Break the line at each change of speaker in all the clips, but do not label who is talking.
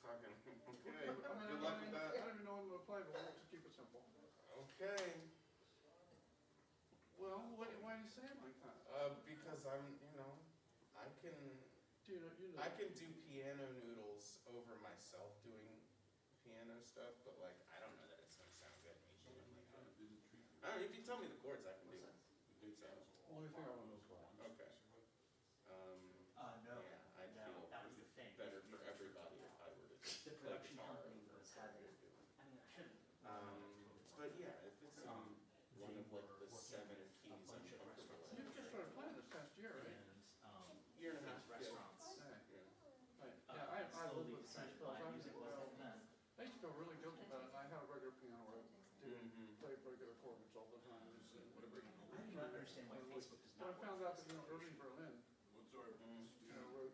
Fucking, okay,
I mean,
good luck with that.
I don't even know when to play, but we'll just keep it simple.
Okay,
Well, why are you saying like that?
because I'm, I can, I can do piano noodles over myself doing piano stuff, but like, I don't know that it's gonna sound good me doing like that. I don't know, if you tell me the chords, I can do it. So,
Well, let me figure out one of those chords.
okay.
No,
Yeah, I'd
no,
feel
that was the thing.
better for everybody if I were to just
The
play
production
guitar
company
over
was
what
having,
they're doing.
I mean, I shouldn't.
But yeah, if it's one of like the 7 keys I'm
bunch of
comfortable
restaurants.
You
with.
just started playing this past year, right?
And,
Year and a half,
these
yeah.
restaurants.
Hey,
Yeah.
right. Yeah, I lived
Slowly
with
decided
Quiles
why
Cloud.
music wasn't then.
I used to feel really guilty about it, and I had a regular piano where I
Mhm.
played regular chords all the time, and whatever.
I do not understand why Facebook does
But I
not
found
work.
out that, early in Berlin, wrote,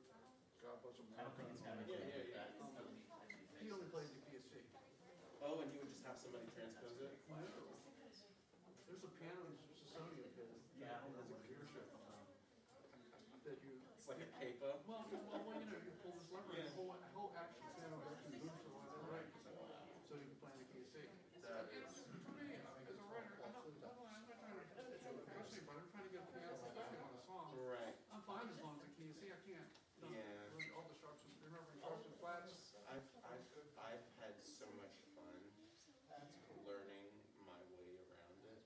God bless him.
I don't think it's got
Yeah,
anything to do with
yeah,
that.
yeah.
He only played the key of C.
Oh, and you would just have somebody transpose it?
There's a piano in Smithsonian here.
Yeah, I don't know
That's a
where
gear
you're
shift. That you,
It's like a capo?
well, you pull this lever, and the whole action piano actually moves to the left and right, so you can play in the key of C.
That is.
For me, as a writer, I'm not trying to impress anybody, I'm trying to get a piano perspective on a song.
Right.
I'm fine as long as the key of C, I can't.
Yeah.
Learn all the sharps, remembering sharps and flats.
I've had so much fun learning my way around it.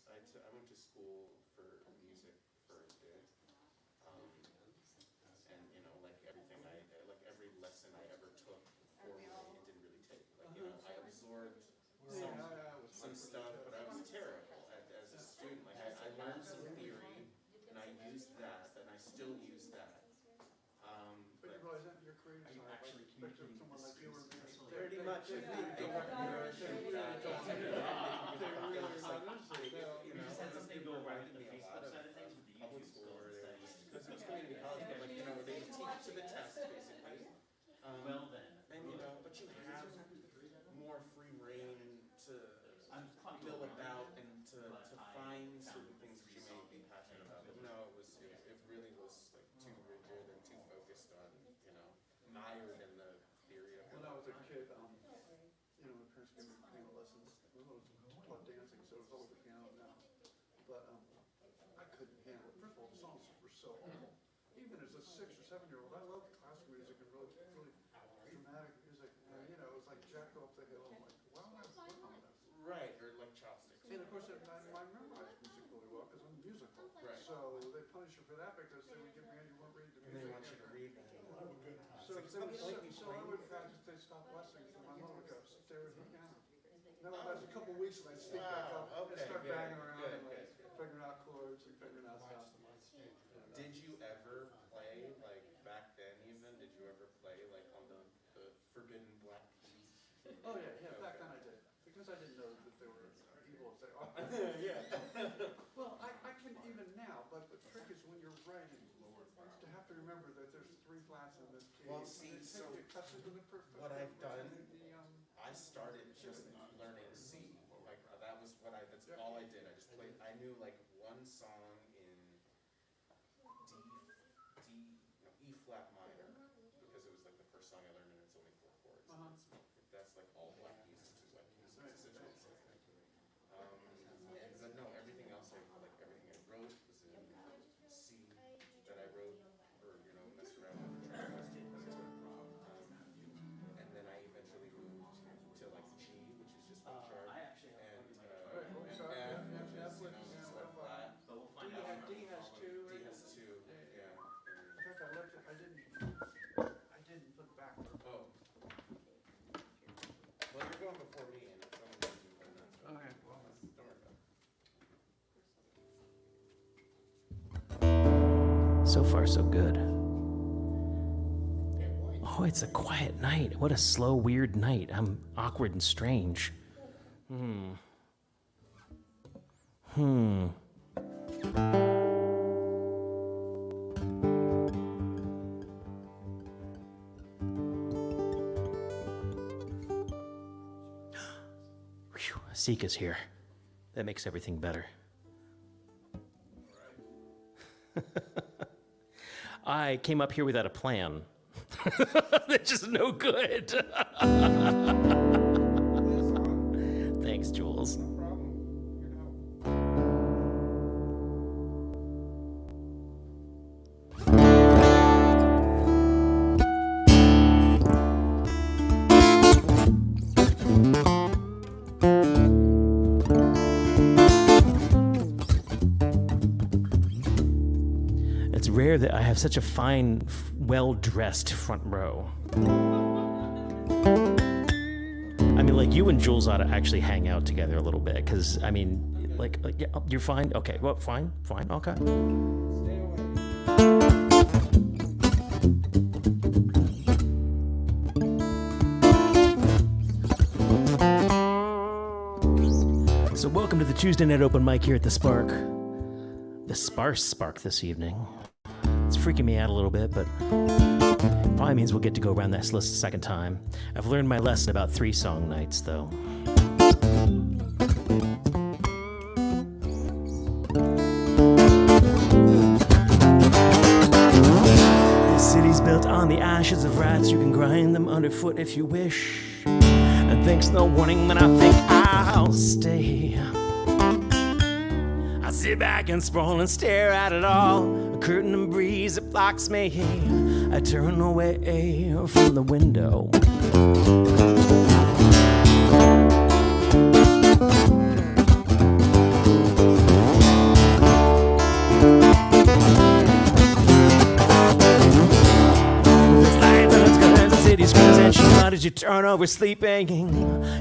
Like, I went to school for music for a bit. And like everything like every lesson I ever took formally, it didn't really take. Like, I absorbed some stuff, but I was terrible as a student. Like, I learned some theory, and I used that, and I still use that.
But you realize that your creative
Are you
side,
actually
like,
communicating
someone
with
like you or me.
students?
Pretty much, they weren't nerds and that.
We just had something go right in the Facebook side of things with the
Public
YouTube
school
schools
where
and
they
stuff.
were just, because it was community college, but like, they would teach to the test, basically.
Well then.
And but you have more free reign to
I'm probably
mill
going
about
around,
and to find certain things that you may be passionate about. But no, it really was like too rigid and too focused on, mired in the theory of it.
When I was a kid, my parents gave me piano lessons. I was taught dancing, so it was always a piano now. But I couldn't handle it. First of all, the songs were so awful. Even as a 6 or 7-year-old, I loved classical music and really dramatic music. And, it was like Jack Off the Hill. I'm like, why would I work on this?
Right, or like chopsticks.
And of course, I memorized music really well because I'm musical.
Right.
So they punish you for that because they would get mad you weren't reading the
And they
music.
want you to read that.
So I would practice, they stop lessons, and my mom would go, stare at the piano. Then after a couple of weeks, and I'd sneak back up and start banging around and like figuring out chords and figuring out stuff.
Did you ever play, like back then even, did you ever play like on the forbidden black keys?
Oh yeah, back then I did. Because I didn't know that they were evil as they are.
Yeah.
Well, I can even now, but the trick is when you're writing, to have to remember that there's 3 flats in this key.
Well, see, so what I've done, I started just learning C. Like that's all I did. I just played. I knew like one song in E flat minor because it was like the first song I learned, and it's only 4 chords. That's like all black keys, 2 black keys. It's essentially the same thing. But no, everything else everything I wrote was in C that I wrote or messed around with or tried to and then I eventually moved to like G, which is just one chart,
I actually have
and
one
F, which is flat.
but we'll find out.
D has 2.
D has 2, yeah.
In fact, I left it, I didn't put it back.
Oh. Well, you're going before me, and if someone needs to learn that stuff.
Okay, well.
Don't worry about it.
So far, so good. Oh, it's a quiet night. What a slow, weird night. I'm awkward and strange. Whew, Sika's here. That makes everything better. I came up here without a plan. They're just no good. Thanks, Jules.
No problem. Here to help.
It's rare that I have such a fine, well-dressed front row. I mean, like, you and Jules ought to actually hang out together a little bit, because, I mean, like yeah, you're fine? Okay, well, fine, okay.
Stay away.
So welcome to the Tuesday night open mic here at the Spark. The sparse Spark this evening. It's freaking me out a little bit, but probably means we'll get to go around this list a second time. I've learned my lesson about 3-song nights, though. This city's built on the ashes of rats. You can grind them underfoot if you wish. And thanks no warning, then I think I'll stay. I sit back and sprawl and stare at it all. A curtain and breeze that blocks me. I turn away from the window. There's lights and it's colors, the city's screams and she as you turn over sleeping.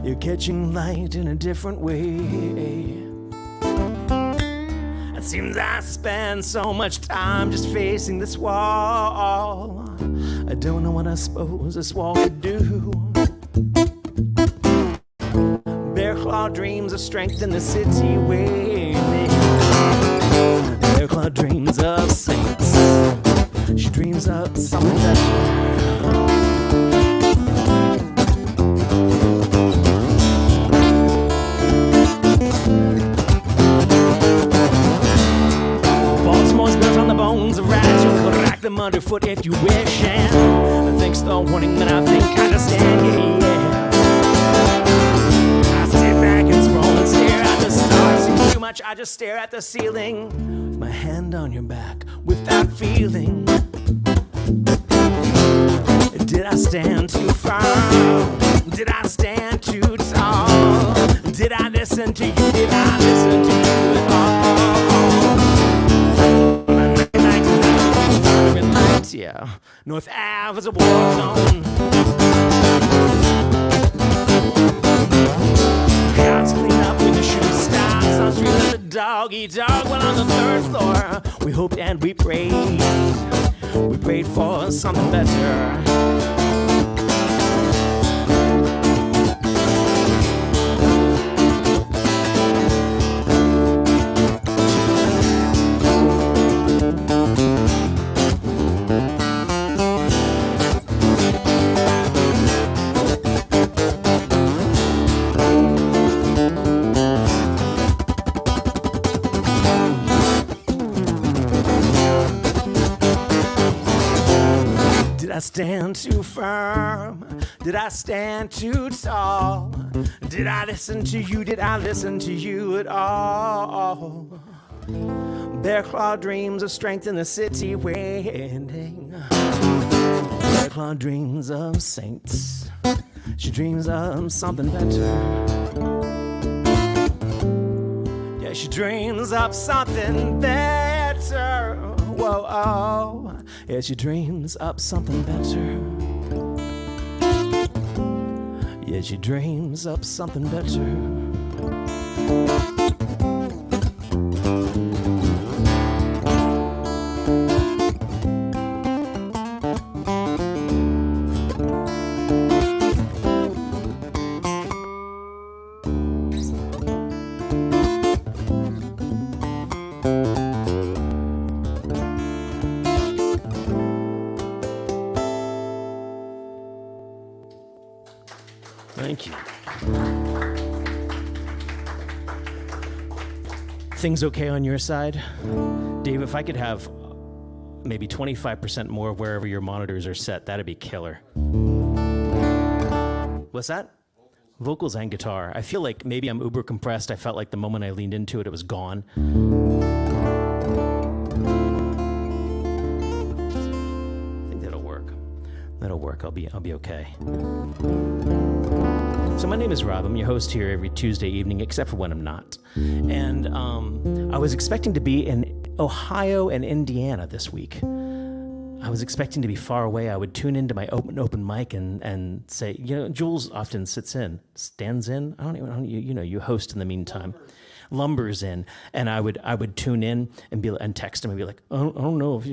You're catching light in a different way. It seems I spend so much time just facing this wall. I don't know what I suppose this wall could do. Bear claw dreams of strength in the city waiting. Bear claw dreams of saints. She dreams of something better. Them underfoot if you wish, and thanks to the warning that I think I understand, yeah. I sit back and sprawl and stare at the stars. Seems too much, I just stare at the ceiling with my hand on your back without feeling. Did I stand too firm? Did I stand too tall? Did I listen to you? Did I listen to you at all? Yeah, North Ave is a war zone. Got to clean up when the shoe stops. I'm screaming the dog eat dog. Well, on the 3rd floor, we hoped and we prayed. We prayed for something better. Did I stand too firm? Did I stand too tall? Did I listen to you? Did I listen to you at all? Bear claw dreams of strength in the city waiting. Bear claw dreams of saints. She dreams of something better. Yeah, she dreams of something better. Whoa, oh. Yeah, she dreams up something better. Yeah, she dreams up something better. Thank you. Things okay on your side? Dave, if I could have maybe 25% more of wherever your monitors are set. That'd be killer. What's that? Vocals and guitar. I feel like maybe I'm uber compressed. I felt like the moment I leaned into it, it was gone. I think that'll work. That'll work. I'll be okay. So my name is Rob. I'm your host here every Tuesday evening, except for when I'm not. And I was expecting to be in Ohio and Indiana this week. I was expecting to be far away. I would tune into my open mic and say, Jules often stands in. I don't even, you host in the meantime. Lumbers in, and I would tune in and text him and be like, I don't know,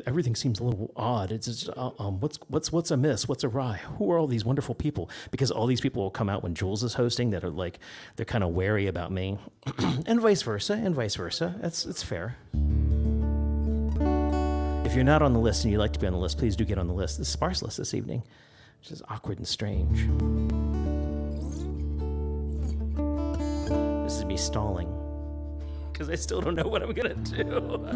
everything seems a little odd. It's just, what's amiss? What's awry? Who are all these wonderful people? Because all these people will come out when Jules is hosting that are like, they're kind of wary about me, and vice versa. It's fair. If you're not on the list and you'd like to be on the list, please do get on the list. The sparse list this evening, which is awkward and strange. This is me stalling, because I still don't know what I'm gonna do.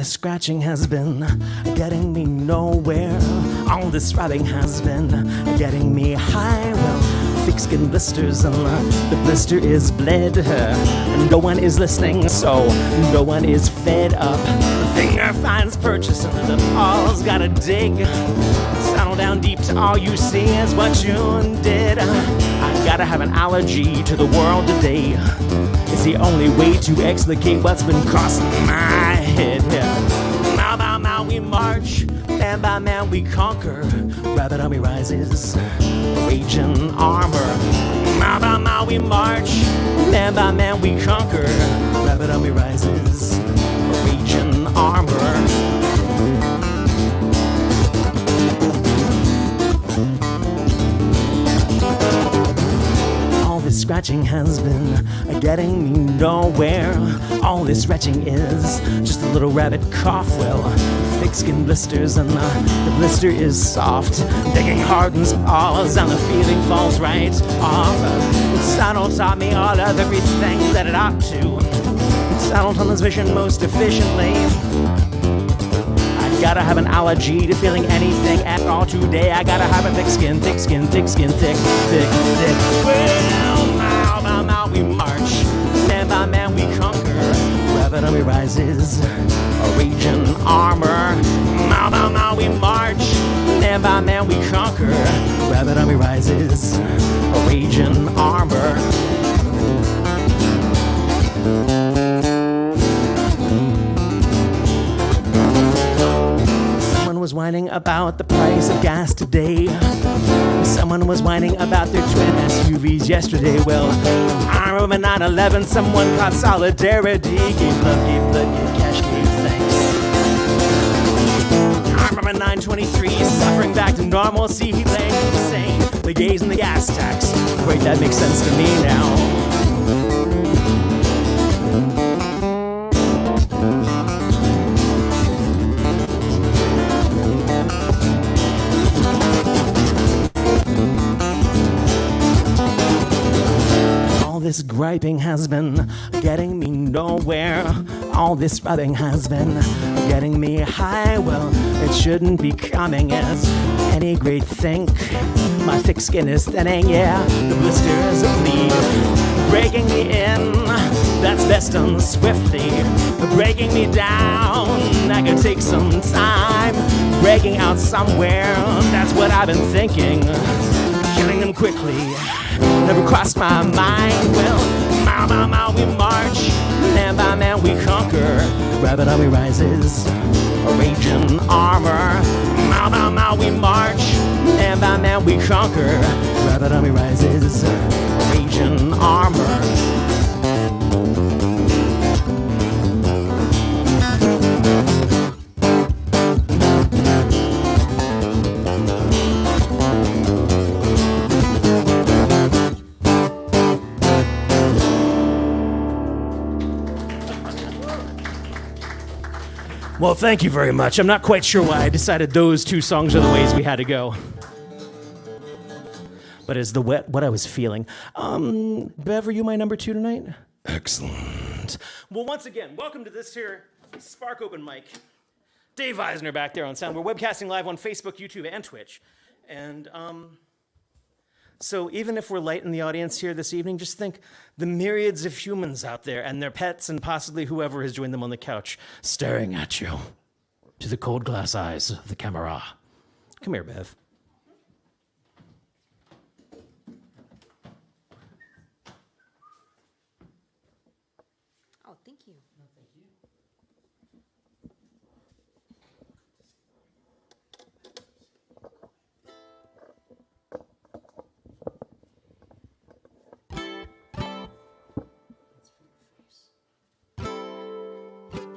Scratching has been getting me nowhere. All this writing has been getting me high. Well, thick skin blisters and the blister is bled. No one is listening, so no one is fed up. The finger finds purchase and the paw's gotta dig. Settle down deep to all you see is what you did. I gotta have an allergy to the world today. It's the only way to explicate what's been crossing my head. Mile by mile we march, man by man we conquer. Rabbit army rises, raging armor. Mile by mile we march, man by man we conquer. Rabbit army rises, raging armor. This scratching has been getting me nowhere. All this retching is just a little rabbit cough. Well, thick skin blisters and the blister is soft. Digging hardens paws and the feeling falls right off. Saddle taught me all of everything that it ought to. Saddled on this vision most efficiently. I gotta have an allergy to feeling anything at all today. I gotta have a thick skin, thick skin, thick skin, thick. Well, mile by mile we march, man by man we conquer. Rabbit army rises, a raging armor. Mile by mile we march, man by man we conquer. Rabbit army rises, a raging armor. Someone was whining about the price of gas today. Someone was whining about their twin SUVs yesterday. Well, I remember 9/11, someone caught solidarity. Gave love, gave cash, gave thanks. I remember 9/23, suffering back to normalcy. He lay insane, the gays and the gas tax. Great, that makes sense to me now. This griping has been getting me nowhere. All this rubbing has been getting me high. Well, it shouldn't be coming as any great thing. My thick skin is thinning, yeah. The blister is a bleed, breaking me in. That's best done swiftly. Breaking me down, that could take some time. Breaking out somewhere, that's what I've been thinking. Killing them quickly never crossed my mind. Well, mile by mile we march, Man by man we conquer. Rabbit army rises, a raging armor. Mile by mile we march. Man by man we conquer. Rabbit army rises, raging armor. Well, thank you very much. I'm not quite sure why I decided those two songs are the ways we had to go. But it's what I was feeling. Bev, are you my number 2 tonight? Excellent. Well, once again, welcome to this here Spark Open Mic. Dave Eisner back there on sound. We're webcasting live on Facebook, YouTube, and Twitch. And so even if we're light in the audience here this evening, just think the myriads of humans out there and their pets and possibly whoever has joined them on the couch staring at you to the cold glass eyes of the camera. Come here, Bev.
Oh, thank you.
No, thank you.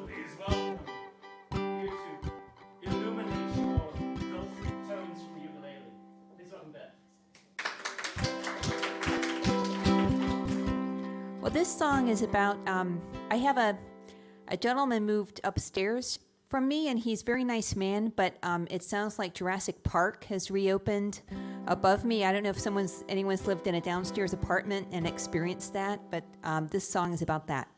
Please welcome here to illumination of dulcet tones from the ukulele. Please welcome Beth.
Well, this song is about, I have a gentleman moved upstairs from me, and he's a very nice man, but it sounds like Jurassic Park has reopened above me. I don't know if anyone's lived in a downstairs apartment and experienced that, but this song is about that.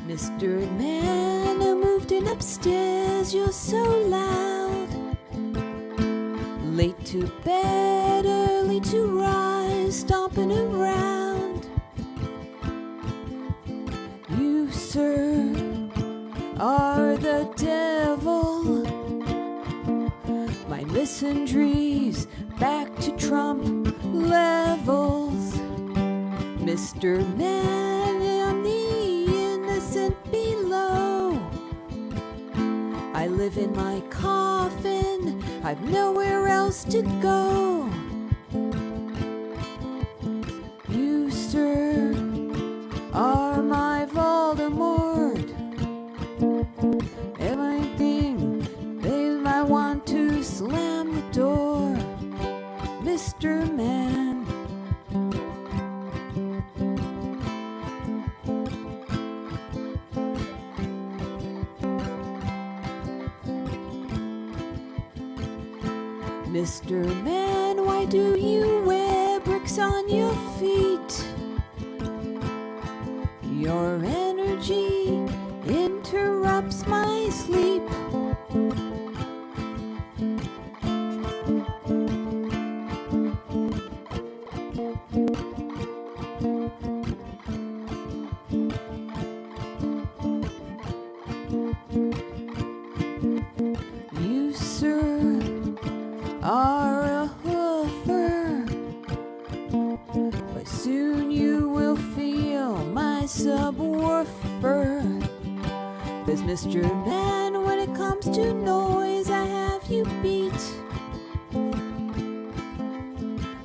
Mr. Man, I moved in upstairs, you're so loud. Late to bed, early to rise, stomping around. You, sir, are the devil. My misandries back to Trump levels. Mr. Man, I'm the innocent below. I live in my coffin, I've nowhere else to go. You, sir, are my Voldemort. Everything, babe, I want to slam the door. Mr. Man. Mr. Man, why do you wear bricks on your feet? Your energy interrupts my sleep. You, sir, are a hoofer, but soon you will feel my subwoofer. 'Cause Mr. Man, when it comes to noise, I have you beat.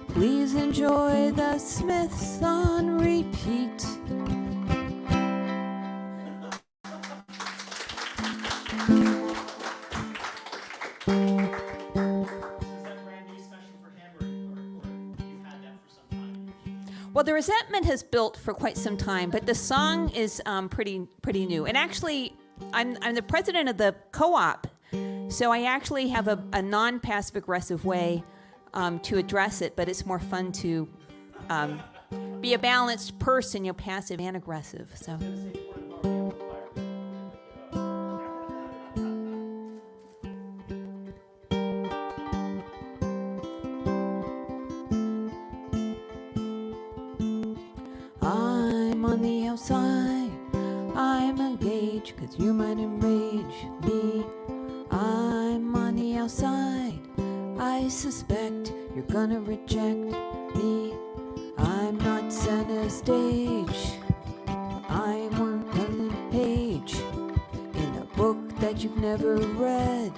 Please enjoy the Smiths on repeat. Well, the resentment has built for quite some time, but the song is pretty new. And actually, I'm the president of the co-op, so I actually have a non-passive aggressive way to address it. But it's more fun to be a balanced person, passive and aggressive. So. I'm on the outside, I'm a gate stage, 'cause you might enrage me. I'm on the outside, I suspect you're gonna reject me. I'm not center stage, I'm one page in a book that you've never read.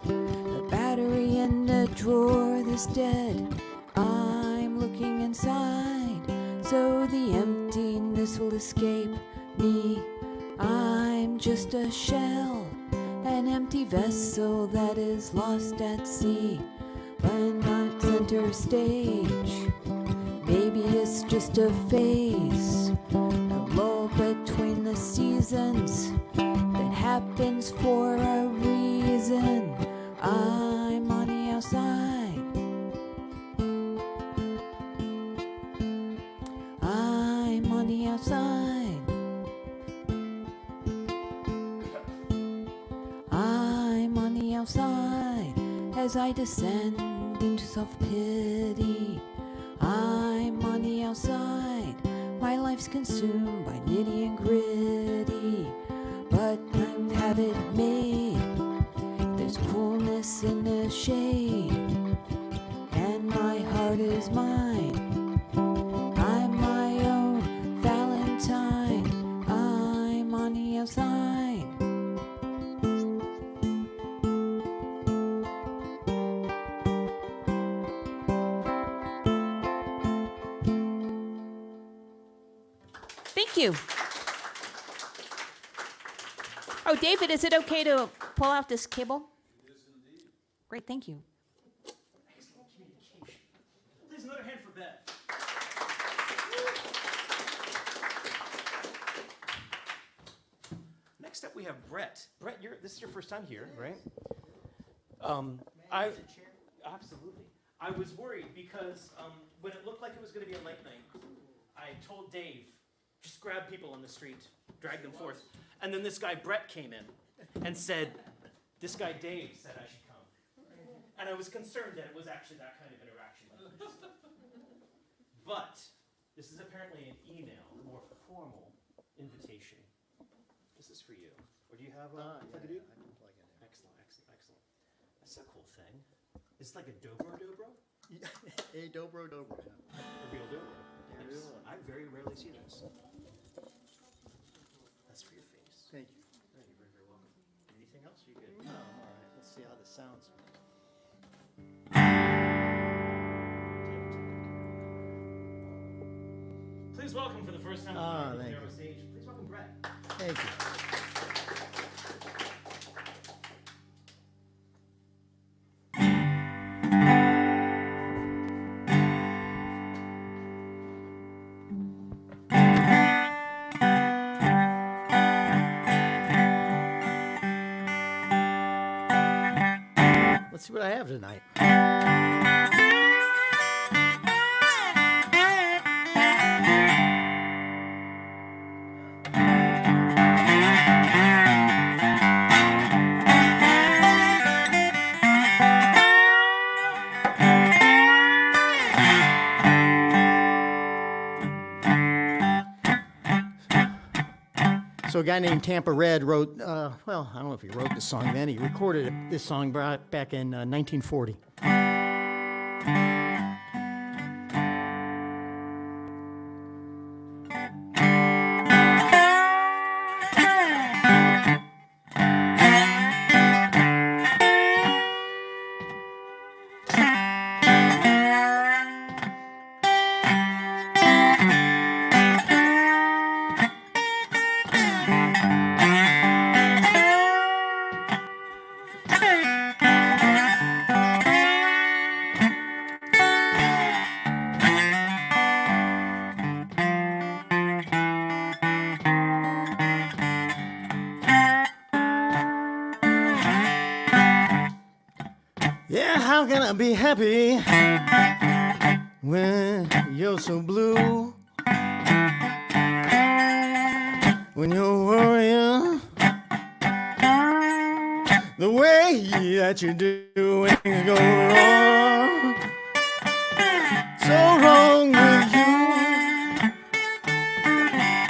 The battery in the drawer is dead. I'm looking inside, so the emptiness will escape me. I'm just a shell, an empty vessel that is lost at sea. When I'm center stage, maybe it's just a phase, a lull between the seasons that happens for a reason. I'm on the outside, I'm on the outside, I'm on the outside as I descend into self-pity. I'm on the outside, my life's consumed by nitty and gritty, but I have it made. There's coolness in the shade, and my heart is mine. I'm my own Valentine, I'm on the outside. Thank you. Oh, David, is it okay to pull out this cable?
It is indeed.
Great, thank you.
Excellent communication. Please, another hand for Beth.
Next up, we have Brett. Brett, this is your first time here, right?
May I use a chair? Absolutely. I was worried because when it looked like it was going to be a late night, I told Dave, just grab people on the street, drag them forth. And then this guy, Brett, came in and said, this guy, Dave, said I should come. And I was concerned that it was actually that kind of interaction. But this is apparently an email, a more formal invitation. This is for you. Or do you have a plug-a-doo?
I can plug it in.
Excellent, excellent, excellent. That's a cool thing. It's like a dobro?
A dobro.
A real dobro. Yes. I very rarely see those. That's for your face.
Thank you.
Oh, you're very, very welcome. Anything else? You good?
No, I'm all right. Let's see how this sounds.
Please welcome for the first time on the
thank
Narrow
you.
Stage. Please welcome Brett.
Thank you. Let's see what I have tonight. So a guy named Tampa Red wrote, well, I don't know if he wrote this song then. He recorded this song back in 1940. Yeah, how can I be happy when you're so blue? When you're worrying the way that you do when you go wrong, so wrong with you.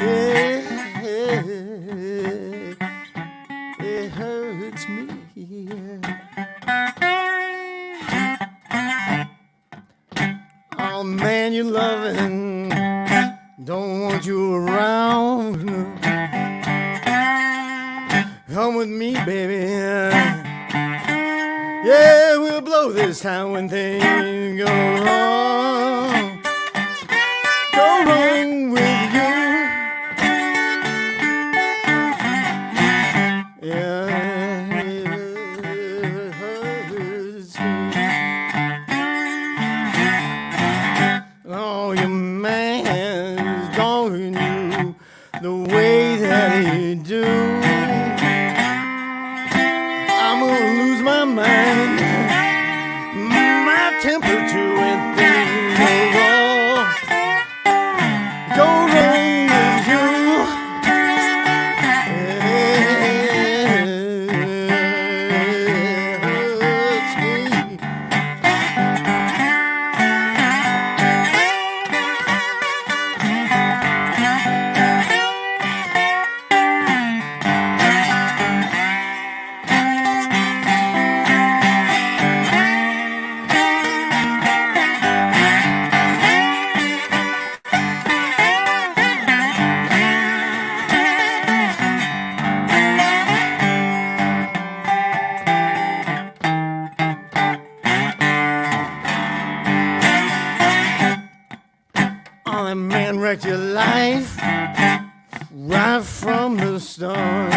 Yeah, you loving, don't want you around. Come with me, baby. Yeah, we'll blow this town when things go wrong. Go wrong with you. Yeah, it hurts me. Oh, your man's dogging you the way that he do. I'm gonna lose my mind, my temper too, and things go wrong with you. It hurts me. Oh, that man wrecked your life right from the start.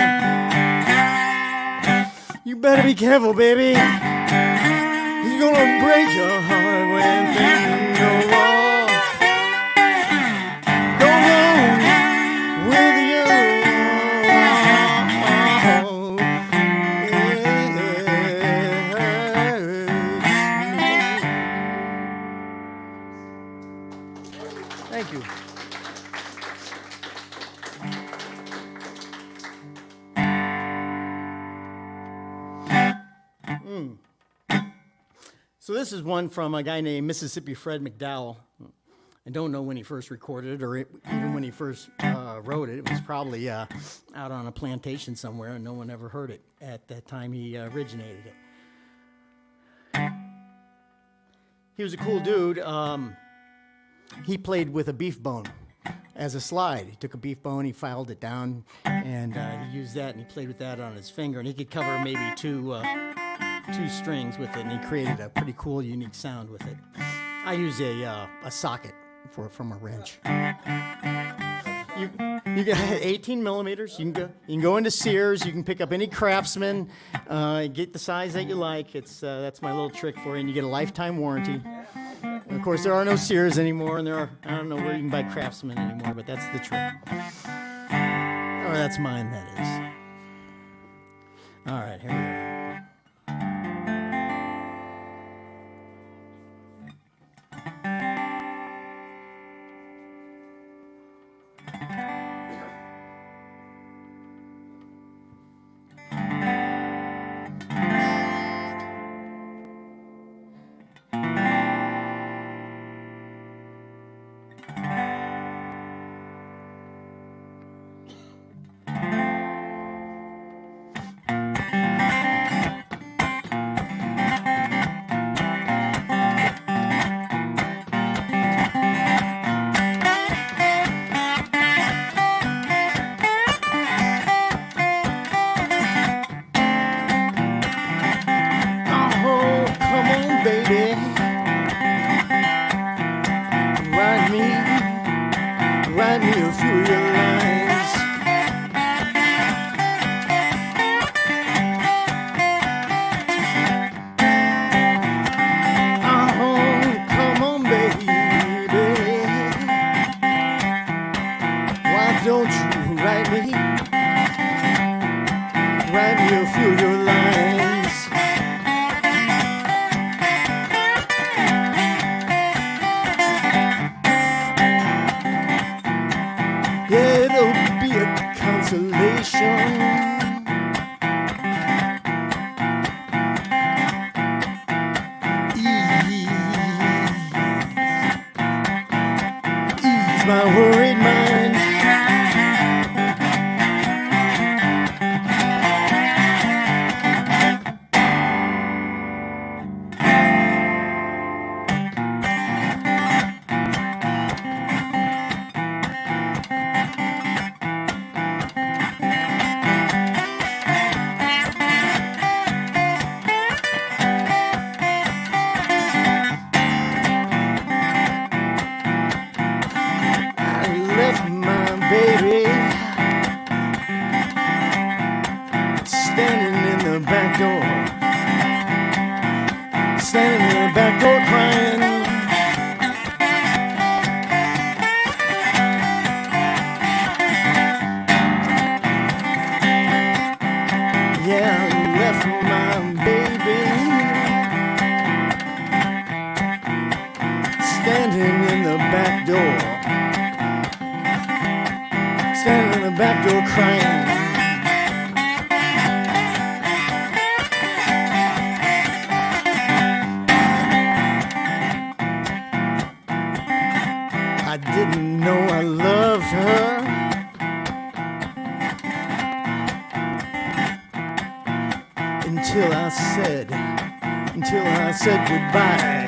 You better be careful, baby. He's gonna break your heart when things go wrong. Go wrong with you. Thank you. So this is one from a guy named Mississippi Fred McDowell. I don't know when he first recorded it or even when he first wrote it. It was probably out on a plantation somewhere and no one ever heard it at that time he originated it. He was a cool dude. He played with a beef bone as a slide. He took a beef bone, he filed it down, and he used that and he played with that on his finger. And he could cover maybe two strings with it, and he created a pretty cool, unique sound with it. I use a socket from a wrench. You got 18 millimeters. You can go into Sears. You can pick up any Craftsman. Get the size that you like. That's my little trick for you. And you get a lifetime warranty. And of course, there are no Sears anymore, and I don't know where you can buy Craftsman anymore. But that's the trick. Or that's mine. That is. All right, here we go. Write me a few of your lines. Oh, come on, baby. Why don't you write me a few of your lines? outside door crying. I didn't know I loved her until I said goodbye.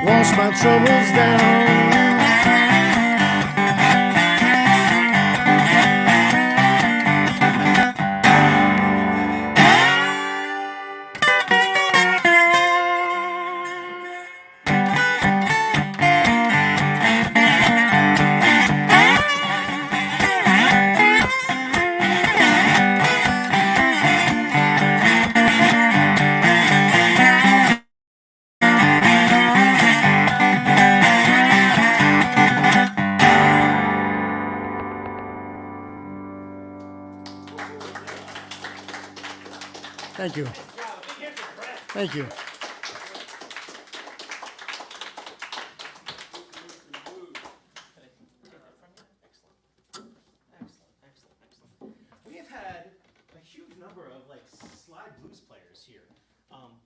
Wash my troubles down. Thank you. Thank you.
We have had a huge number of like slide blues players here,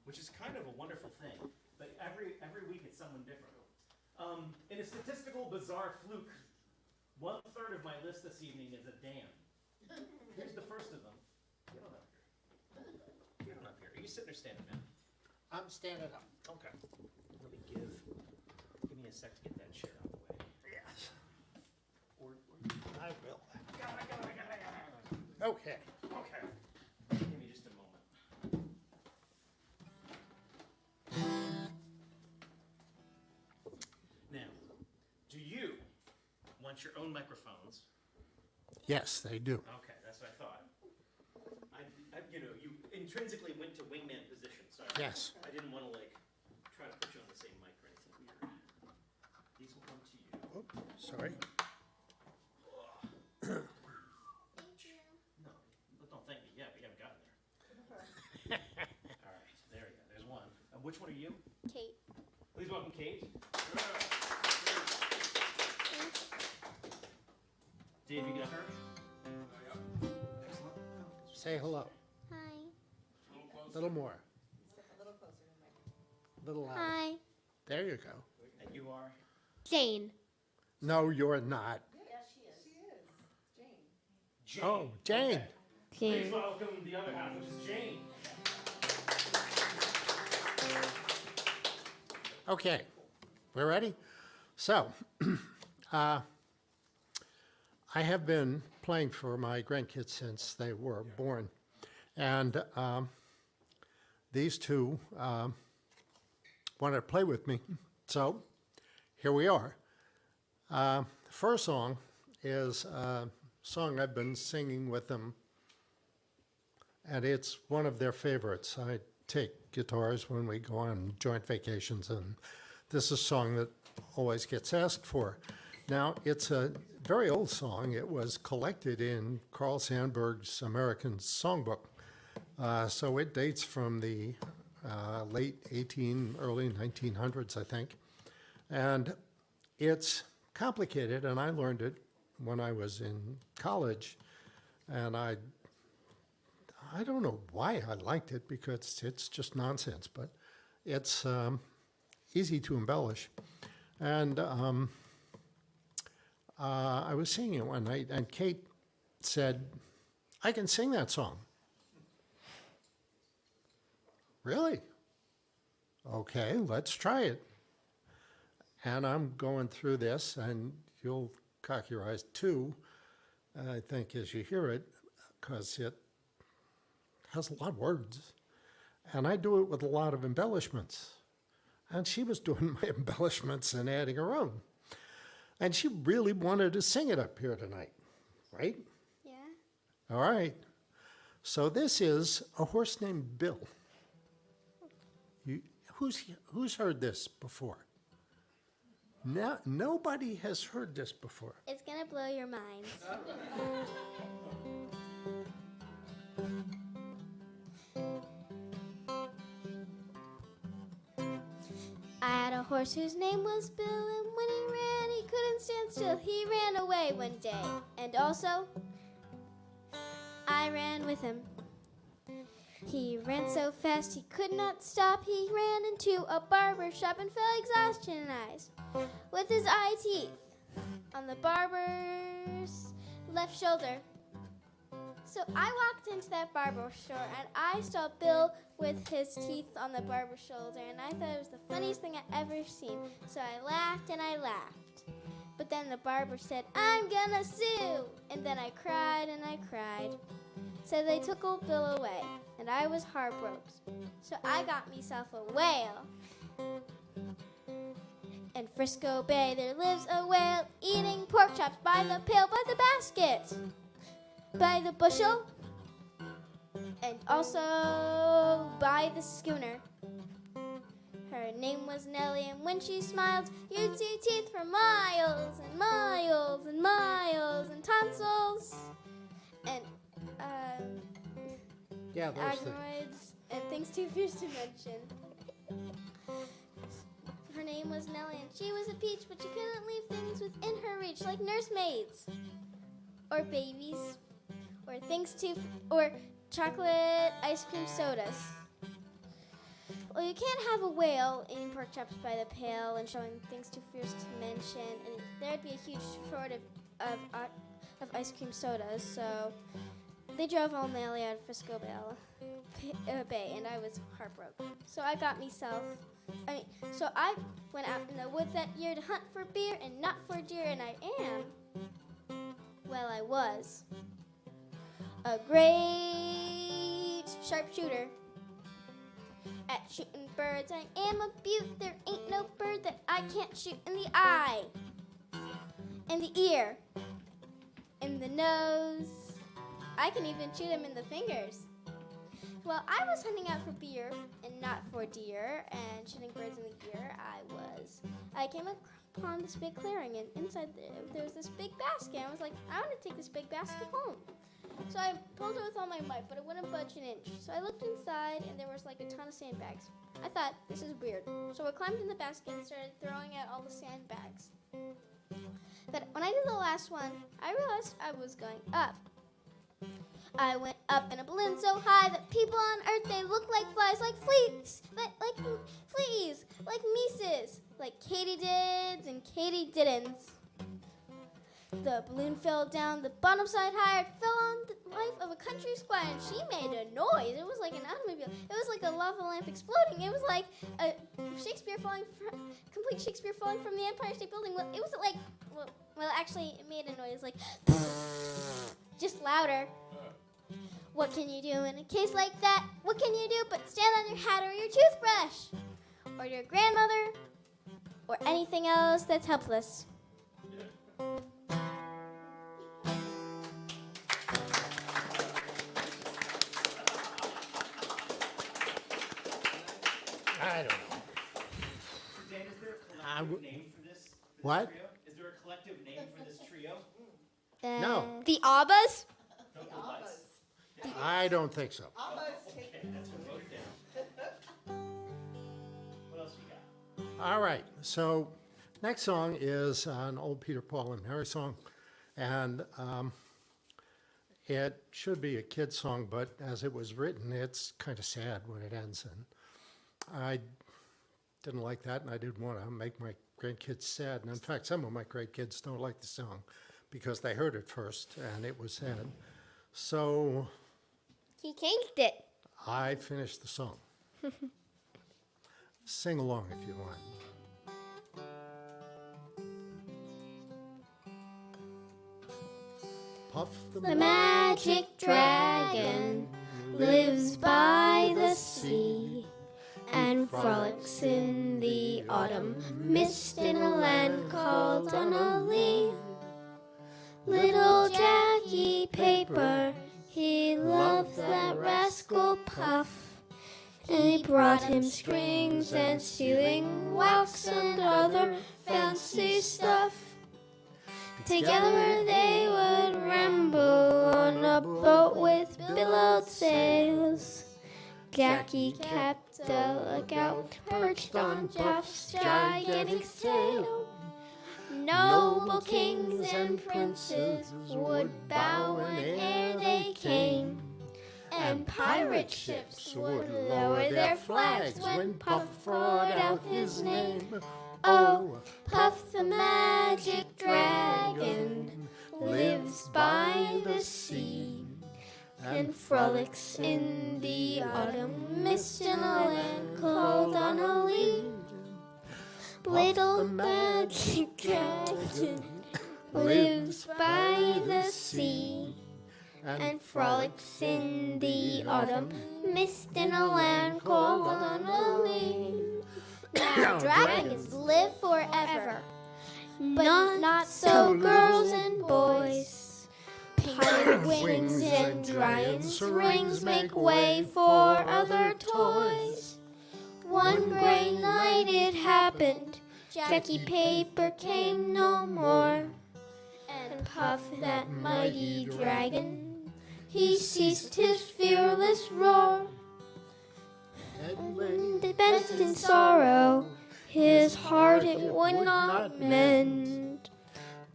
which is kind of a wonderful thing. But every week it's someone different. In a statistical bizarre fluke, 1/3 of my list this evening is a Dan. Here's the first of them. Get on up here. Get on up here. Are you sitting or standing, man?
I'm standing up.
Okay. Let me give me a sec to get that chair out of the way.
Yes,
Or
I will.
I got it.
Okay.
Okay. Give me just a moment. Now, do you want your own microphones?
Yes, they do.
Okay, that's what I thought. You intrinsically went to wingman position, so
Yes.
I didn't want to like try to put you on the same mic or anything weird. These will come to you.
Oh, sorry.
No, don't thank me yet. We haven't gotten there. All right, there we go. There's one. Which one are you?
Kate.
Please welcome Kate. Dave, you got her? Excellent.
Say hello.
Hi.
A little more. A little louder.
Hi.
There you go.
And you are?
Jane.
No, you're not.
Jane.
Oh, Jane.
Okay. Please
Jane.
welcome the other half, which is Jane.
Okay, we're ready? So, I have been playing for my grandkids since they were born. And these two wanted to play with me. So, here we are. The first song is a song I've been singing with them and it's one of their favorites. I take guitars when we go on joint vacations, and this is a song that always gets asked for. Now, it's a very old song. It was collected in Carl Sandburg's American Songbook. So it dates from the late early 1900s, I think. And it's complicated, and I learned it when I was in college. And I don't know why I liked it, because it's just nonsense, but it's easy to embellish. And I was singing it one night, and Kate said, "I can sing that song." Really? Okay, let's try it. And I'm going through this, and you'll cock your eyes too, I think, as you hear it, because it has a lot of words. And I do it with a lot of embellishments. And she was doing my embellishments and adding her own. And she really wanted to sing it up here tonight, right?
Yeah.
All right. So this is A Horse Named Bill. Who's heard this before? No, nobody has heard this before.
It's gonna blow your minds. I had a horse whose name was Bill, and when he ran, he couldn't stand still. He ran away one day, and also, I ran with him. He ran so fast he could not stop. He ran into a barber shop and fell exhaustionized with his eye teeth on the barber's left shoulder. So I walked into that barber store, and I saw Bill with his teeth on the barber's shoulder, and I thought it was the funniest thing I'd ever seen. So I laughed and I laughed. But then the barber said, "I'm gonna sue!" And then I cried and I cried. So they took old Bill away, and I was heartbroken. So I got myself a whale. In Frisco Bay there lives a whale eating pork chops by the pail, by the basket, by the bushel, and also by the schooner. Her name was Nellie, and when she smiled, you'd see teeth for miles and miles and miles, and tonsils, and
Yeah, those things.
adenoids, and things too fierce to mention. Her name was Nellie, and she was a peach, but she couldn't leave things within her reach, like nursemaids, or babies, or or chocolate ice cream sodas. Well, you can't have a whale eating pork chops by the pail and showing things too fierce to mention, and there'd be a huge shortage of ice cream sodas, so they drove old Nellie out of Frisco Bay, and I was heartbroken. So I went out in the woods that year to hunt for beer and not for deer, and I was a great sharpshooter at shooting birds. I am a beaut. There ain't no bird that I can't shoot in the eye, in the ear, in the nose. I can even shoot him in the fingers. Well, I was hunting out for beer and not for deer, and shooting birds in the ear. I came upon this big clearing, and inside there was this big basket. I was like, I want to take this big basket home. So I pulled it with all my might, but it wouldn't budge an inch. So I looked inside, and there was like a ton of sandbags. I thought, this is weird. So I climbed in the basket and started throwing out all the sandbags. But when I did the last one, I realized I was going up. I went up in a balloon so high that people on Earth, they look like flies, like fleas, like mises, like katydids and katydidn't. The balloon fell down the bottom side higher. It fell on the life of a country squire, and she made a noise. It was like an automobile. It was like a lava lamp exploding. It was like a complete Shakespeare falling from the Empire State Building. Well, it was like, well, actually, it made a noise like, just louder. What can you do in a case like that? What can you do but stand on your hat or your toothbrush, or your grandmother, or anything else that's helpless?
Name for this
What?
trio? Is there a collective name for this trio?
No.
The Abbas?
I don't think so.
Okay, that's been voted down. What else you got?
All right, so next song is an old Peter, Paul, and Mary song. And it should be a kid's song, but as it was written, it's kind of sad when it ends. And I didn't like that, and I didn't want to make my grandkids sad. And in fact, some of my grandkids don't like the song because they heard it first, and it was sad. So
He changed it.
I finished the song. Sing along if you want. Puff the
The magic dragon lives by the sea and frolics in the autumn mist in a land called Dunolly. Little Jackie Paper, he loved that rascal Puff, and he brought him strings and sealing wax and other fancy stuff. Together they would ramble on a boat with billowed sails. Jackie kept a lookout perched on Puff's gigantic sail. Noble kings and princes would bow whene'er they came, and pirate ships would lower their flags when Puff roared out his name. Oh, Puff the magic dragon lives by the sea and frolics in the autumn mist in a land called Dunolly. Little magic dragon lives by the sea and frolics in the autumn mist in a land called Dunolly. Now dragons live forever, but not so girls and boys. Pirate wings and giants' rings make way for other toys. One gray night it happened, Jackie Paper came no more, and Puff, that mighty dragon, he ceased his fearless roar. And bent in sorrow, his heart it would not mend.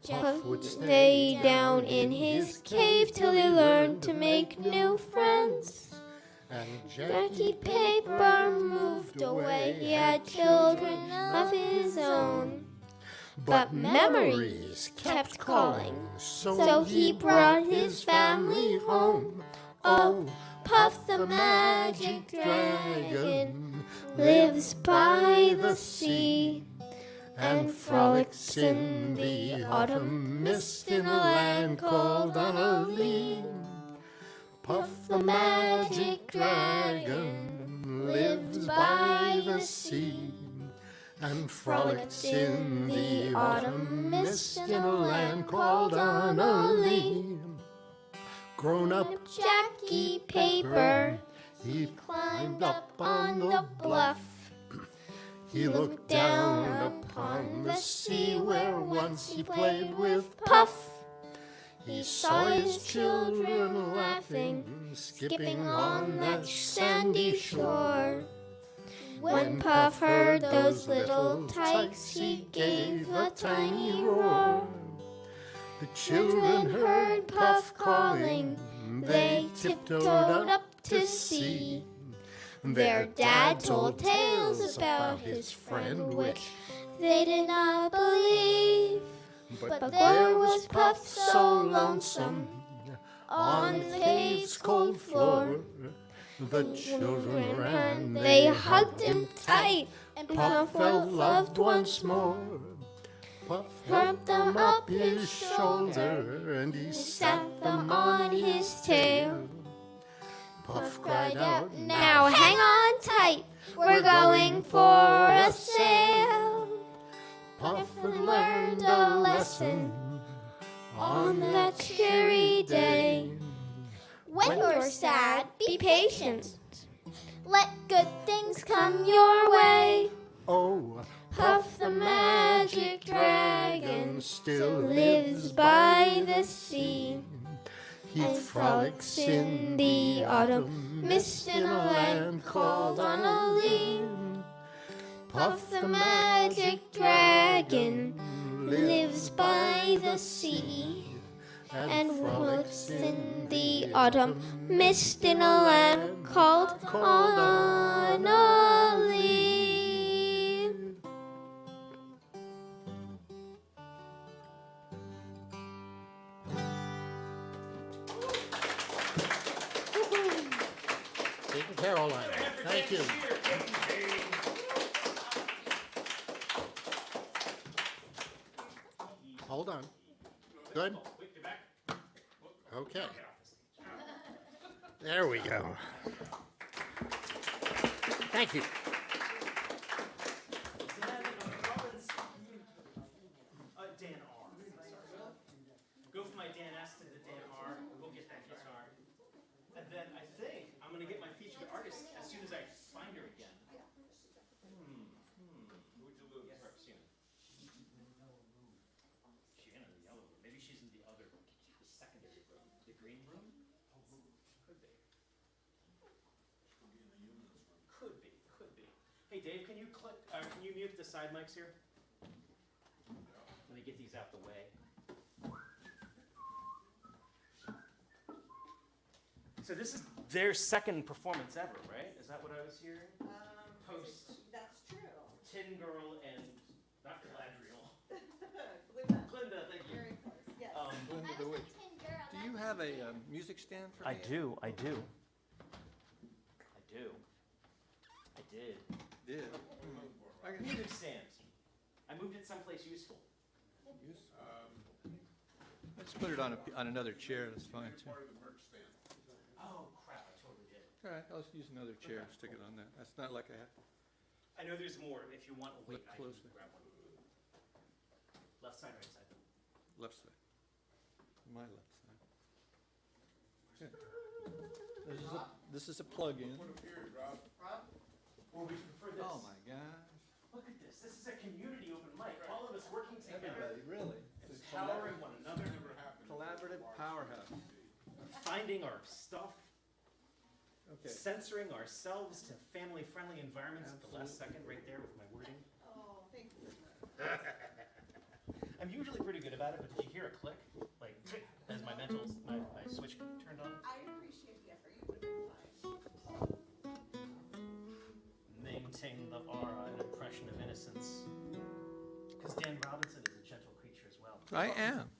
Puff would stay down in his cave till he learned to make new friends.
and
Jackie Paper moved away, he had children of his own. But memories kept calling, so he brought his family home. Oh, Puff the magic dragon lives by the sea and frolics in the autumn mist in a land called Dunolly. Puff the magic dragon lives by the sea and frolics in the autumn mist in a land called Dunolly. Grown up Jackie Paper, he climbed up on the bluff. He looked down upon the sea where once he played with Puff. He saw his children laughing, skipping on that sandy shore. When Puff heard those little tykes, he gave a tiny roar. The children heard Puff calling, they tiptoed up to see. Their dad told tales about his friend, which they did not believe. But there was Puff so lonesome on the cave's cold floor. The children ran, they hugged him tight, and Puff felt loved once more. Puff helped them up his shoulder, and he sat them on his tail. Puff cried out, now hang on tight, we're going for a sail. Puff had learned a lesson on that cheery day. When you're sad, be patient. Let good things come your way.
Oh,
Puff the magic dragon still lives by the sea.
He
And frolics in the autumn mist in a land called Honolulu. Puff the magic dragon lives by the sea and frolics in the autumn mist in a land called Honolulu.
Taking Caroline. Thank you. Hold on. Good. Okay. There we go. Thank you.
Dan R. Go from my Dan S to the Dan R. We'll get that guitar. And then I think I'm going to get my featured artist as soon as I find her again. Who'd you lose? Shannon in the yellow room. Maybe she's in the other, the secondary room. The green room? Could be. Could be. Hey Dave, can you mute the side mics here? Let me get these out the way. So this is their second performance ever, right? Is that what I was hearing? Post
That's true.
Tin Girl and not Galadriel. Glinda, thank you.
Very close, yes.
Linda the Witch. Do you have a music stand for me?
I do. I did.
Did.
Music stand. I moved it someplace useful.
Let's put it on another chair, that's fine too.
Oh crap! I totally did.
All right, I'll just use another chair and stick it on that. That's not like I have.
I know there's more. If you want, wait.
Look
I can
closer.
grab one. Left side, right side.
Left side. My left side. Good. This is a plug-in.
Or we prefer this.
Oh my gosh.
Look at this. This is a community open mic. All of us working together,
Everybody, really.
empowering one another,
Collaborative powerhouse.
finding our stuff,
Okay.
censoring ourselves to family-friendly environments at the last second, right there with my wording.
Oh, thank you.
I'm usually pretty good about it, but did you hear a click? Like, as my switch turned on?
I appreciate the effort. You would have been fine.
Maintain the aura and impression of innocence. Because Dan Robinson is a gentle creature as well.
I am.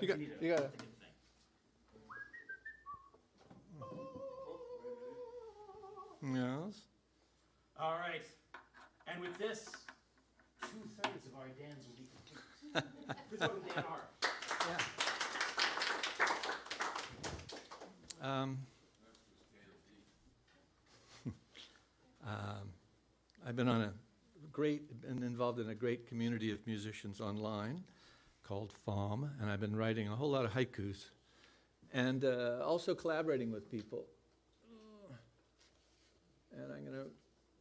You got
That's a
a.
good thing.
Yes.
All right. And with this, 2/3 of our Dans will be complete. Who's voting Dan R?
I've been involved in a great community of musicians online called FOM, and I've been writing a whole lot of haikus, and also collaborating with people. And I'm going to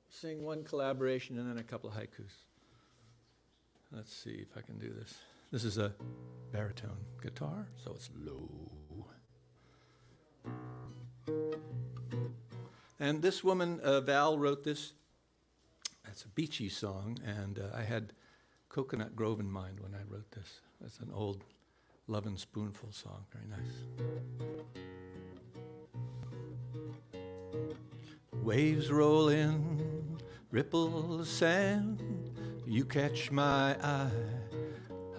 sing one collaboration and then a couple of haikus. Let's see if I can do this. This is a baritone guitar, so it's low. And this woman, Val, wrote this. It's a beachy song, and I had Coconut Grove in mind when I wrote this. It's an old Lovin' Spoonful song, very nice. Waves roll in, ripples sand, you catch my eye,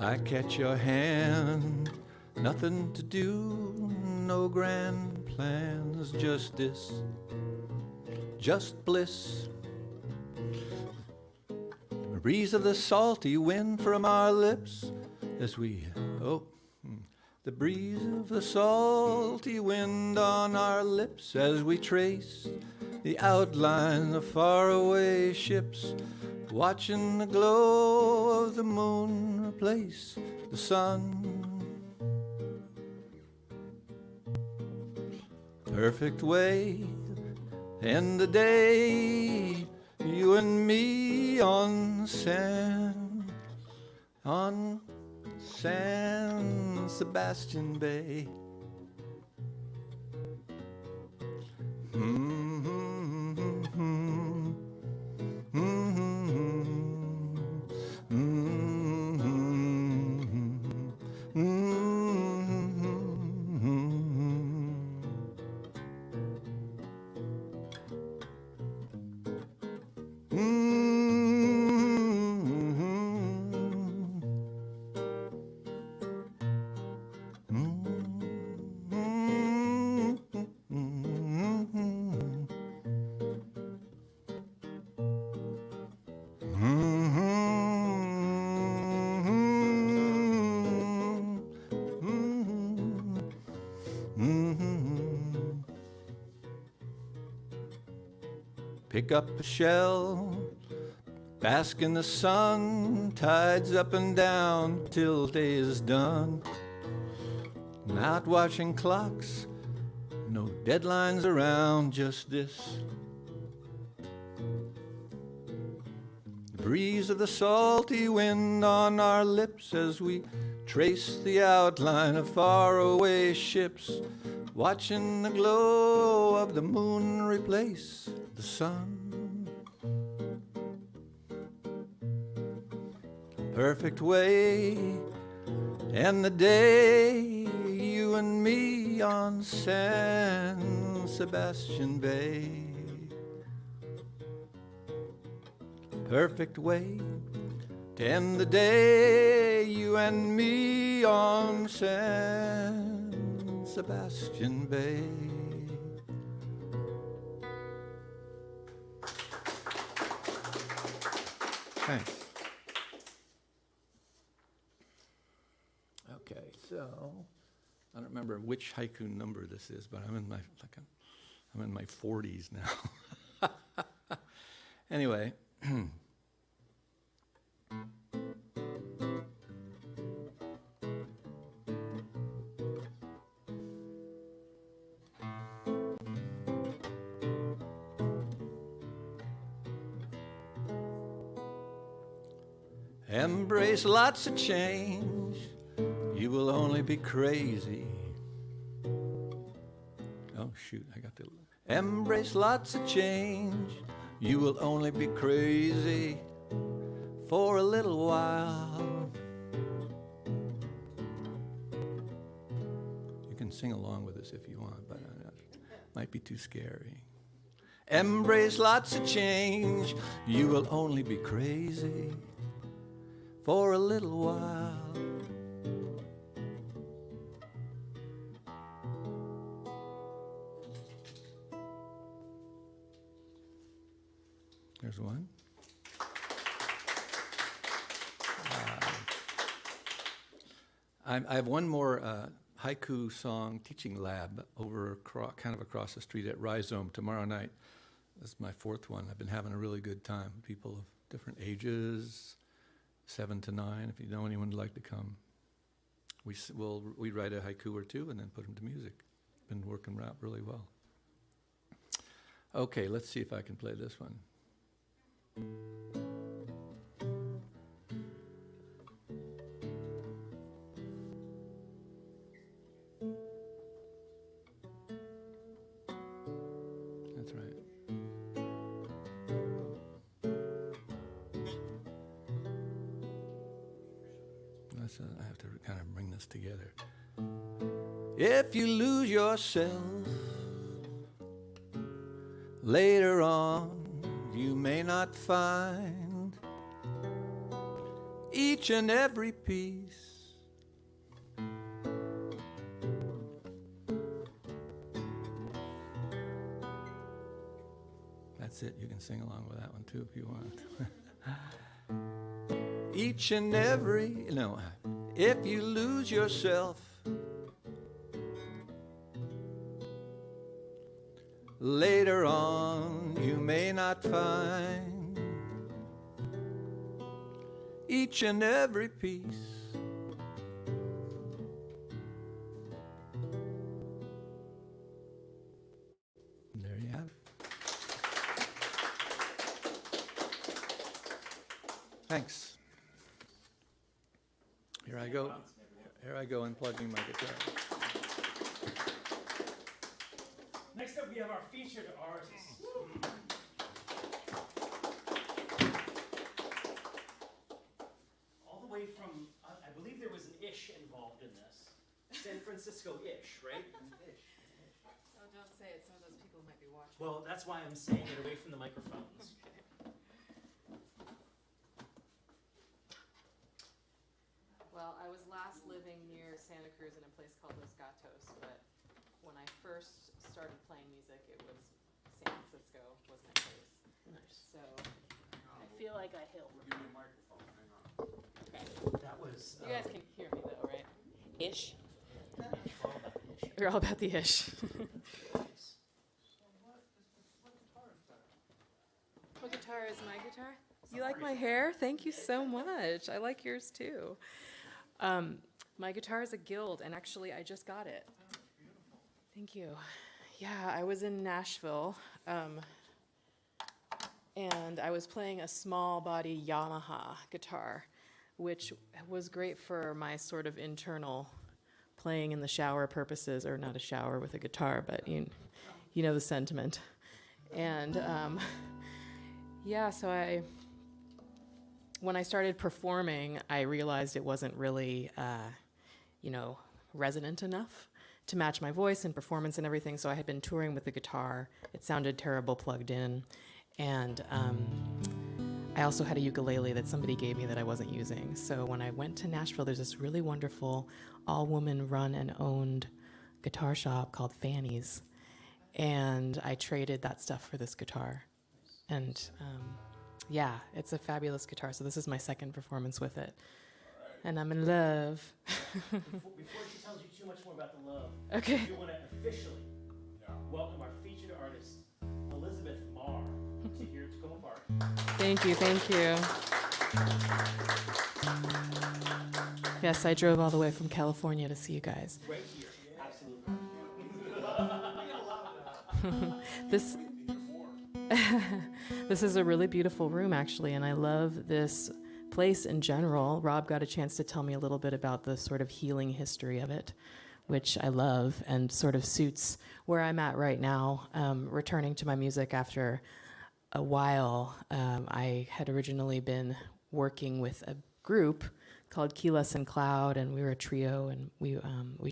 I catch your hand. Nothing to do, no grand plans, just this, just bliss. A breeze of the salty wind from our lips as we, the breeze of the salty wind on our lips as we trace the outline of faraway ships, watching the glow of the moon replace the sun. Perfect way, end the day,
you and me on San Sebastian Bay. Pick up a shell, bask in the sun, tides up and down till day is done. Not watching clocks, no deadlines around, just this. The breeze of the salty wind on our lips as we trace the outline of faraway ships, watching the glow of the moon replace the sun. Perfect way and the day, you and me on San Sebastian Bay. Perfect way to end the day, you and me on San Sebastian Bay. Thanks. Okay, so I don't remember which haiku number this is, but I'm in my I'm in my 40s now. Anyway. Embrace lots of change, you will only be crazy. Oh shoot, I got to. Embrace lots of change, you will only be crazy for a little while. You can sing along with this if you want, but it might be too scary. Embrace lots of change, you will only be crazy for a little while. There's one. I have one more haiku song teaching lab over kind of across the street at Rhizome tomorrow night. This is my fourth one. I've been having a really good time. People of different ages, 7 to 9, if you know anyone would like to come. We write a haiku or two and then put them to music. Been working out really well. Okay, let's see if I can play this one. That's right. I have to kind of bring this together. If you lose yourself later on, you may not find each and every piece. That's it. You can sing along with that one too if you want. Each and every, if you lose yourself later on, you may not find each and every piece. There you have it. Thanks. Here I go. Here I go unplugging my guitar.
Next up, we have our featured artist. All the way from, I believe there was an ish involved in this. San Francisco-ish, right? Ish.
Oh, don't say it. Some of those people might be watching.
Well, that's why I'm saying it away from the microphones.
Well, I was last living near Santa Cruz in a place called Los Gatos, but when I first started playing music, it was San Francisco was my place.
Nice.
So
I feel like I hail from the microphone. Hang on. That was.
you guys can hear me though, right? Ish.
All about the ish.
We're all about the ish. What guitar is my guitar? You like my hair? Thank you so much. I like yours too. My guitar is a Guild, and actually I just got it. Thank you. Yeah, I was in Nashville, and I was playing a small body Yamaha guitar, which was great for my sort of internal playing in the shower purposes, or not a shower with a guitar, but you know the sentiment. And yeah, so when I started performing, I realized it wasn't really, resonant enough to match my voice and performance and everything. So I had been touring with the guitar. It sounded terrible plugged in. And I also had a ukulele that somebody gave me that I wasn't using. So when I went to Nashville, there's this really wonderful all-woman run and owned guitar shop called Fanny's. And I traded that stuff for this guitar. And yeah, it's a fabulous guitar. So this is my second performance with it. And I'm in love.
Before she tells you too much more about the love,
Okay.
I do want to officially welcome our featured artist, Elizabeth Marr, to here at Takoma Park.
Thank you, thank you. Yes, I drove all the way from California to see you guys.
Right here, absolutely.
This is a really beautiful room, actually, and I love this place in general. Rob got a chance to tell me a little bit about the sort of healing history of it, which I love and sort of suits where I'm at right now, returning to my music after a while. I had originally been working with a group called Quiles Cloud, and we were a trio, and we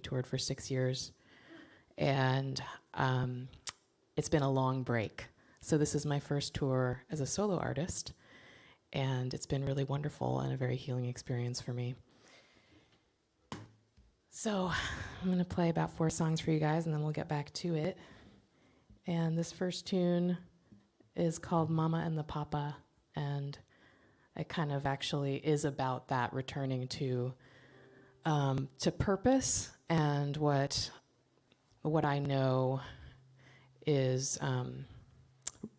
toured for 6 years. And it's been a long break. So this is my first tour as a solo artist, and it's been really wonderful and a very healing experience for me. So I'm going to play about 4 songs for you guys, and then we'll get back to it. And this first tune is called Mama and the Papa, and it kind of actually is about that, returning to purpose and what I know is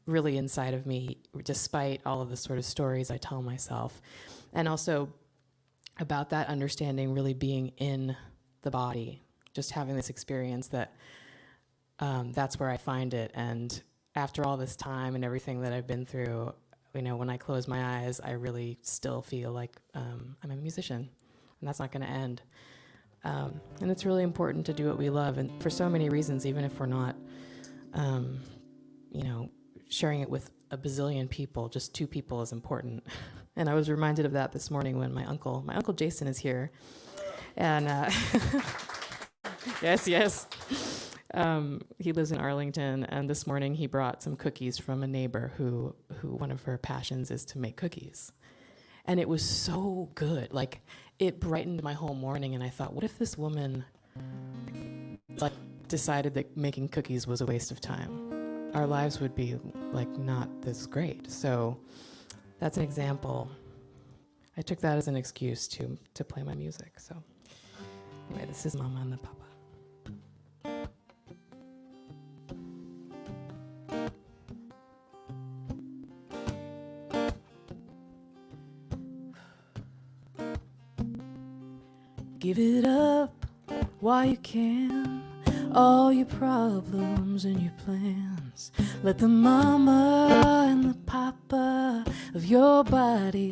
really inside of me, despite all of the sort of stories I tell myself. And also about that understanding really being in the body, just having this experience that that's where I find it. And after all this time and everything that I've been through, when I close my eyes, I really still feel like I'm a musician, and that's not going to end. And it's really important to do what we love, and for so many reasons, even if we're not, sharing it with a bazillion people, just 2 people is important. And I was reminded of that this morning when my uncle Jason is here. And yes. He lives in Arlington, and this morning he brought some cookies from a neighbor who one of her passions is to make cookies. And it was so good. Like, it brightened my whole morning, and I thought, what if this woman decided that making cookies was a waste of time? Our lives would be not this great. So that's an example. I took that as an excuse to play my music. So anyway, this is Mama and the Papa. Give it up while you can, all your problems and your plans. Let the mama and the papa of your body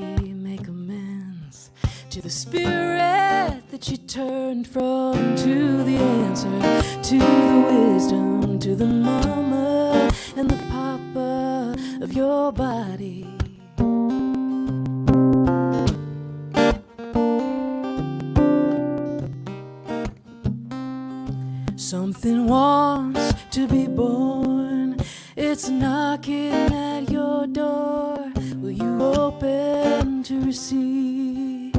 make amends. To the spirit that you turned from, to the answer, to the wisdom, to the mama and the papa of your body. Something wants to be born. It's knocking at your door. Will you open to receive?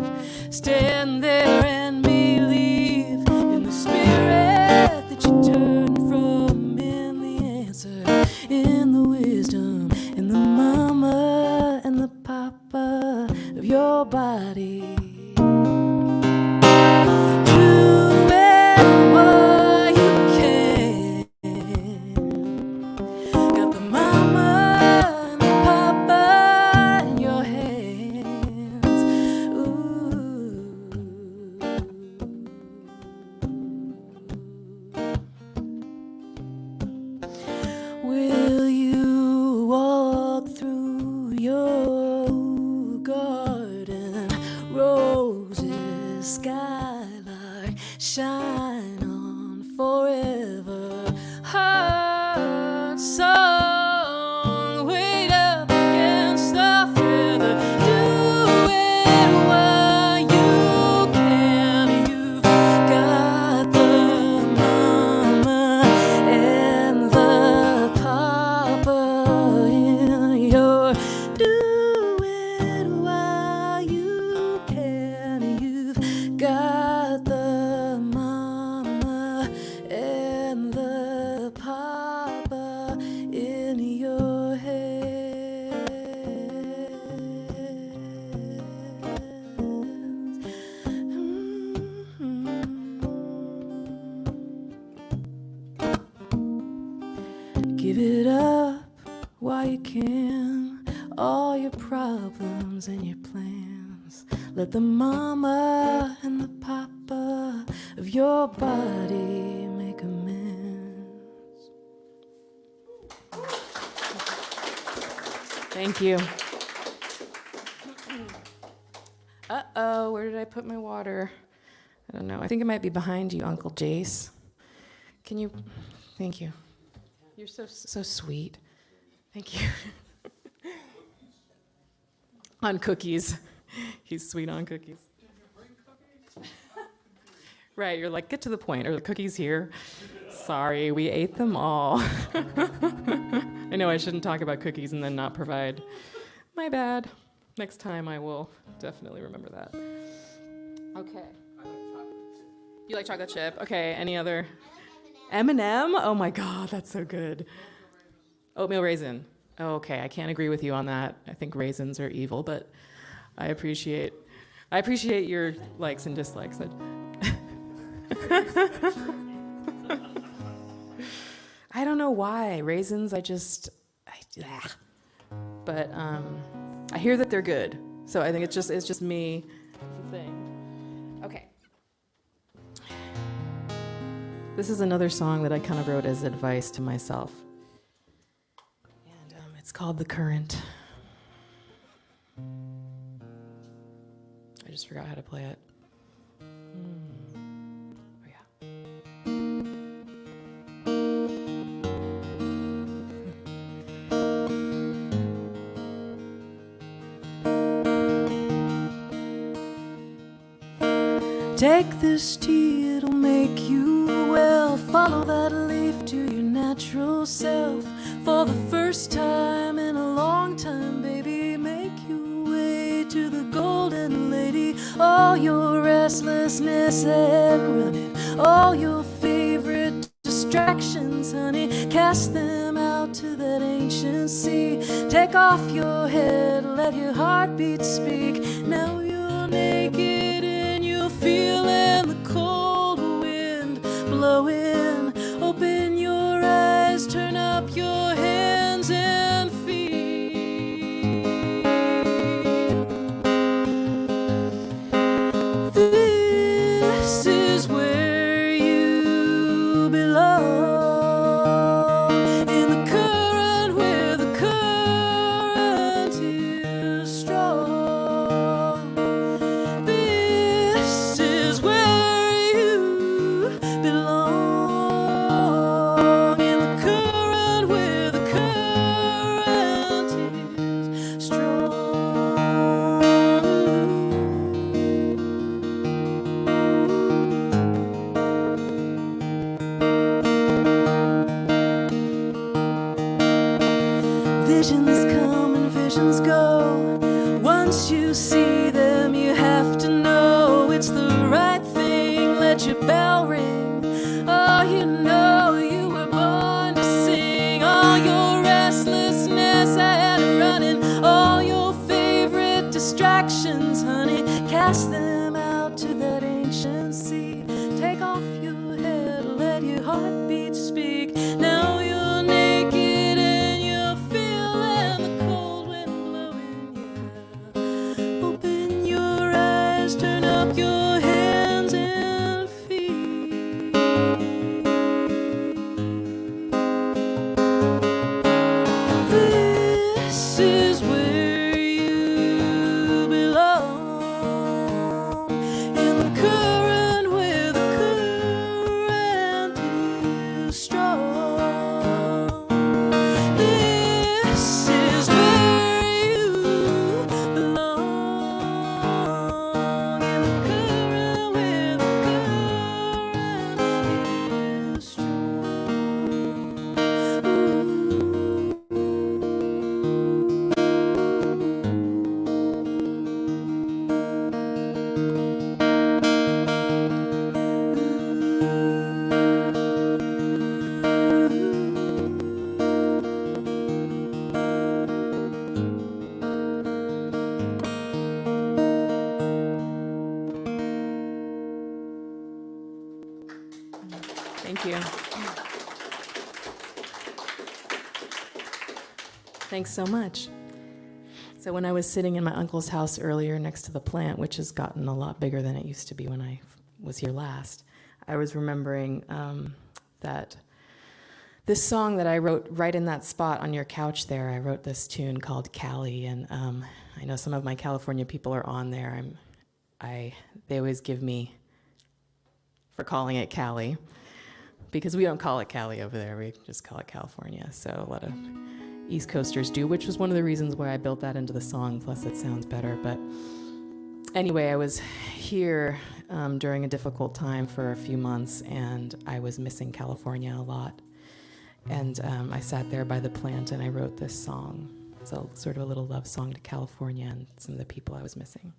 Stand there and believe in the spirit that you turned from, in the answer, in the wisdom, in the mama and the papa of your body. Will you walk through your garden? Roses, skylark, shine on forever. Heart song, wait up against the feather. Do it while you can. You've got the mama and the papa in your. Do it while you can. You've got the mama and the papa in your hands. Give it up while you can, all your problems and your plans. Let the mama and the papa of your body make amends. Thank you. Uh-oh, where did I put my water? I don't know. I think it might be behind you, Uncle Jace. Can you? Thank you. You're so sweet. Thank you. On cookies. He's sweet on cookies. Right, you're like, get to the point. Are the cookies here? Sorry, we ate them all. I know I shouldn't talk about cookies and then not provide. My bad. Next time I will definitely remember that. Okay. You like chocolate chip? Okay, any other? M&M? Oh my God, that's so good. Oatmeal raisin. Oh, okay, I can't agree with you on that. I think raisins are evil, but I appreciate your likes and dislikes. I don't know why. Raisins, but I hear that they're good. So I think it's just me. It's a thing. Okay. This is another song that I kind of wrote as advice to myself. And it's called The Current. I just forgot how to play it. Oh, yeah. Take this tea, it'll make you well. Follow that leaf to your natural self. For the first time in a long time, baby, make your way to the golden lady. All your restlessness and running, all your favorite distractions, honey, cast them out to that ancient sea. Take off your head, let your heartbeat speak. Now you're naked and you're feeling the cold wind blowing. Open your eyes, turn up your hands and feel. This is where you belong. In the current where the current is strong. it's the right thing. Let your bell ring. Oh, you know you were born to sing. All your restlessness I had running, all your favorite distractions, honey, cast them out to that ancient sea. Take off your head, let your heartbeat speak. Now you're naked and you're feeling the cold wind blowing, yeah. Open your eyes, turn up your hands and feet. This is where you belong, in the current where the current is strong. This is where you belong, in the current where the current is strong. Thank you. Thanks so much. So when I was sitting in my uncle's house earlier next to the plant, which has gotten a lot bigger than it used to be when I was here last, I was remembering that this song that I wrote right in that spot on your couch there, I wrote this tune called Cali, and I know some of my California people are on there. They always give me for calling it Cali, because we don't call it Cali over there, we just call it California. So a lot of East Coasters do, which was one of the reasons why I built that into the song, plus it sounds better. But anyway, I was here during a difficult time for a few months, and I was missing California a lot. And I sat there by the plant and I wrote this song. It's a sort of a little love song to California and some of the people I was missing.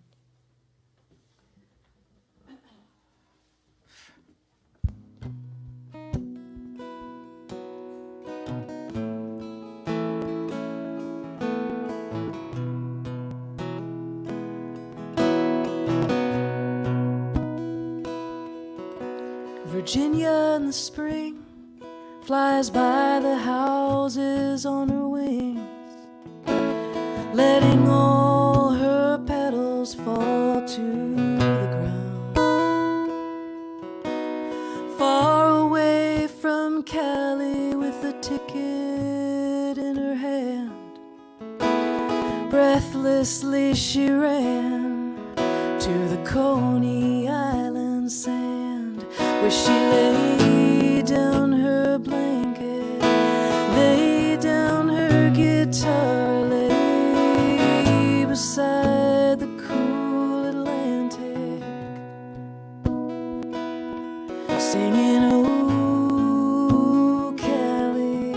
Virginia in the spring flies by the houses on her wings, letting all her petals fall to the ground. Far away from Cali with a ticket in her hand, breathlessly she ran to the Coney Island sand, where she lay down her blanket, lay down her guitar, lay beside the cool Atlantic, singing, oh, Cali,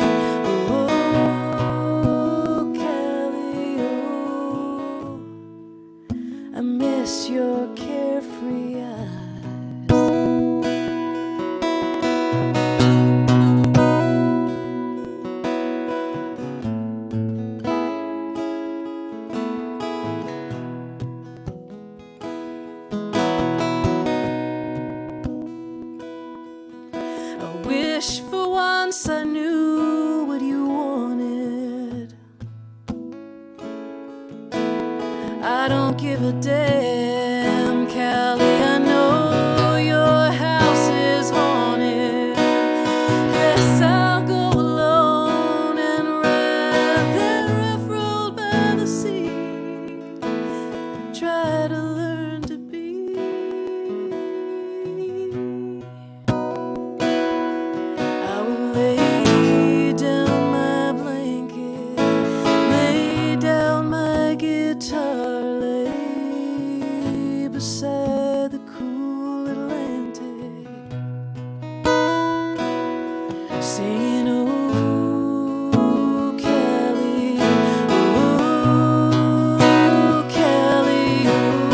oh, Cali, oh, I miss your carefree eyes. For once I knew what you wanted. I don't give a damn, Cali, I know your house is haunted. Guess I'll go alone and ride that rough road by the sea, try to learn to be. Lay down my blanket, lay down my guitar, lay beside the cool Atlantic, singing, oh, Cali, oh, Cali, oh,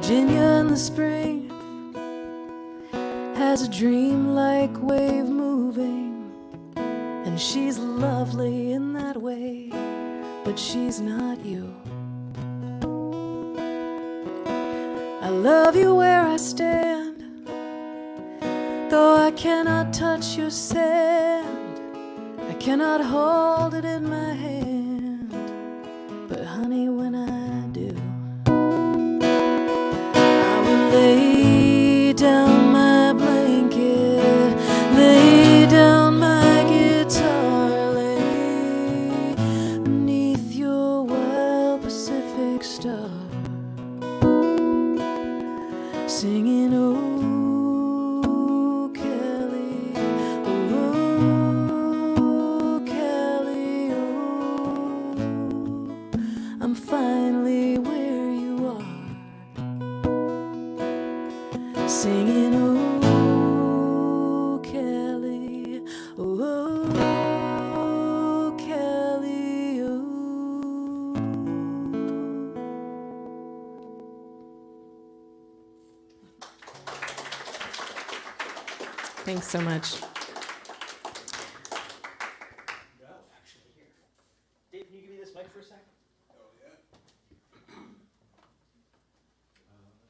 Virginia in the spring has a dream-like wave moving, and she's lovely in that way, but she's not you. I love you where I stand, though I cannot touch your sand. I cannot hold it in my hand, but honey, when I do, I will lay down my blanket, lay down my guitar, lay beneath your wild Pacific star, singing, oh, Kelly, oh, Kelly, oh, I'm finally where you are, singing, oh, Kelly, oh, Kelly, oh.
Thanks so much.
Dave, can you give me this mic for a sec?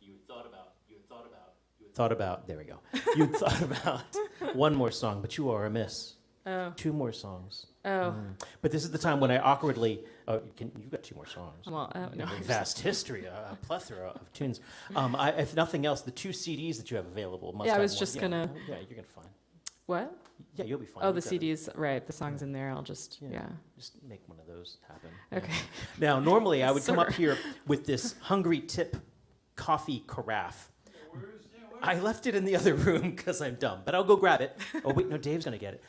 You thought about, there we go. You thought about one more song, but you are amiss.
Oh.
2 more songs.
Oh.
But this is the time when I awkwardly, you've got 2 more songs.
Well,
You
no.
have a vast history, a plethora of tunes. If nothing else, the 2 CDs that you have available must
Yeah, I
have
was
one.
just
Yeah,
gonna-
Yeah, you're gonna find.
What?
Yeah, you'll be fine.
Oh, the
You've got it.
CDs, right, the songs in there, I'll just, yeah.
Just make one of those happen.
Okay.
Now, normally I would come up
Sir.
here with this Hungry Tip coffee carafe. I left it in the other room because I'm dumb, but I'll go grab it. Oh, wait, no, Dave's going to get it.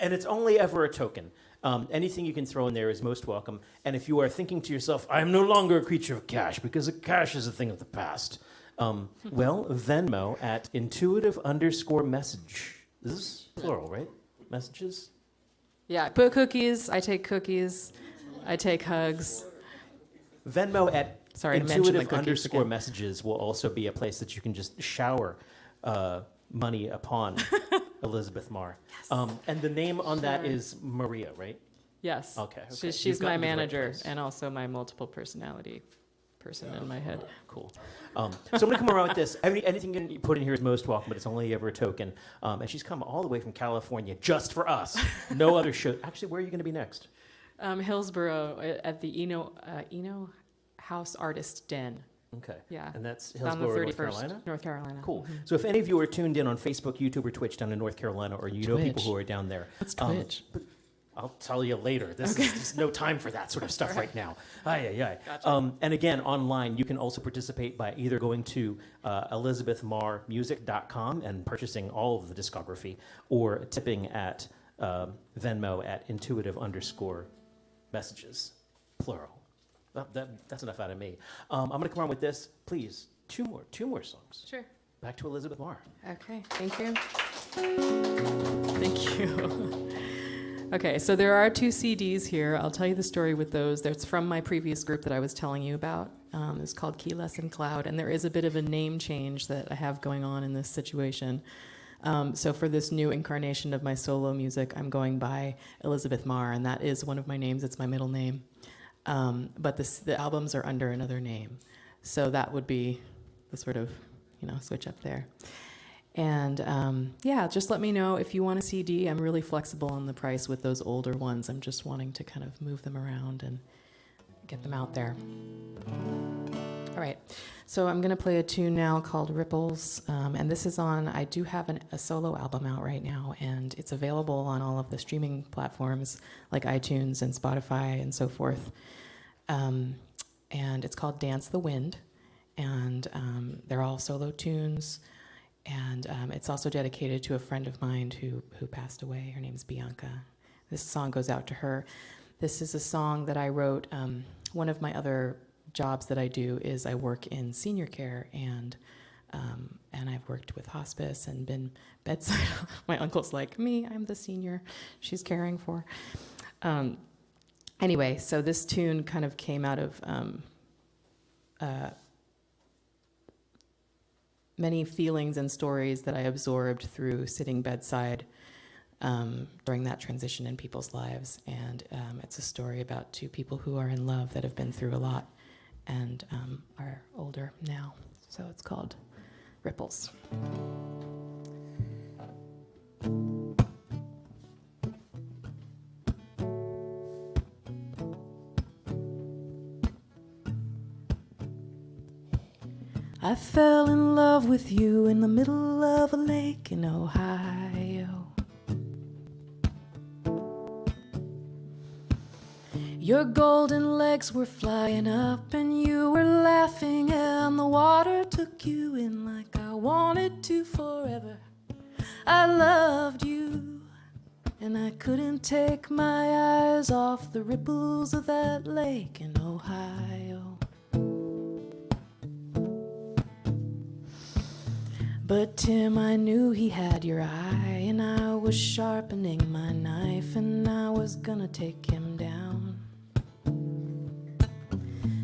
And it's only ever a token. Anything you can throw in there is most welcome. And if you are thinking to yourself, I am no longer a creature of cash because cash is a thing of the past, well, Venmo at intuitive_message. This is plural, right? Messages?
Yeah, put cookies, I take cookies, I take hugs.
Venmo at
Sorry to mention the cookies
intuitive_messages
again.
messages will also be a place that you can just shower money upon Elizabeth Marr. And the name on that
Sure.
is Maria, right?
Yes.
Okay.
She's
You've
my
gotten to the right
manager
place.
and also my multiple personality person in my head.
Cool. So I'm going to come around with this. Anything you put in here is most welcome, but it's only ever a token. And she's come all the way from California just for us. No other show. Actually, where are you going to be next?
Hillsborough at the Eno House Artist Den.
Okay.
Yeah.
And that's
On the
Hillsborough, North
31st,
Carolina?
North Carolina.
Cool.
Mhm.
So if any of you are tuned in on Facebook, YouTube, or Twitch down in North Carolina, or you know people
Twitch?
who are down there.
What's Twitch?
But I'll tell you later. There's no time for that sort of stuff right now. Gotcha. And again, online, you can also participate by either going to elizabethmarmusic.com and purchasing all of the discography, or tipping at Venmo at intuitive_messages, plural. That's enough out of me. I'm going to come on with this. Please, two more songs.
Sure.
Back to Elizabeth Marr.
Okay, thank you. Thank you. Okay, so there are 2 CDs here. I'll tell you the story with those. That's from my previous group that I was telling you about. It's called Quiles Cloud, and there is a bit of a name change that I have going on in this situation. So for this new incarnation of my solo music, I'm going by Elizabeth Marr, and that is one of my names. It's my middle name. But the albums are under another name. So that would be the sort of, switch up there. And yeah, just let me know if you want a CD. I'm really flexible on the price with those older ones. I'm just wanting to kind of move them around and get them out there. All right, so I'm going to play a tune now called Ripples. And this is I do have a solo album out right now, and it's available on all of the streaming platforms like iTunes and Spotify and so forth. And it's called Dance the Wind. And they're all solo tunes. And it's also dedicated to a friend of mine who passed away. Her name's Bianca. This song goes out to her. This is a song that I wrote. One of my other jobs that I do is I work in senior care, and I've worked with hospice and been bedside. My uncle's like, me, I'm the senior she's caring for. Anyway, so this tune kind of came out of many feelings and stories that I absorbed through sitting bedside during that transition in people's lives. And it's a story about two people who are in love that have been through a lot and are older now. So it's called Ripples. I fell in love with you in the middle of a lake in Ohio. Your golden legs were flying up and you were laughing, and the water took you in like I wanted to forever. I loved you, and I couldn't take my eyes off the ripples of that lake in Ohio. But Tim, I knew he had your eye, and I was sharpening my knife, and I was gonna take him down.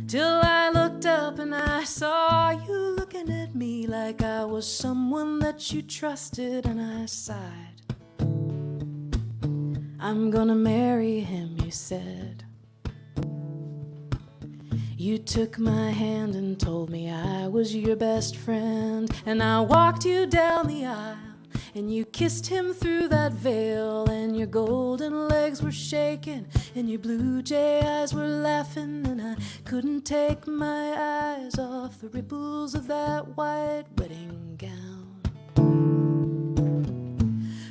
Till I looked up and I saw you looking at me like I was someone that you trusted, and I sighed. I'm gonna marry him, you said. You took my hand and told me I was your best friend, and I walked you down the aisle, and you kissed him through that veil, and your golden legs were shaking, and your blue jay eyes were laughing, and I couldn't take my eyes off the ripples of that white wedding gown.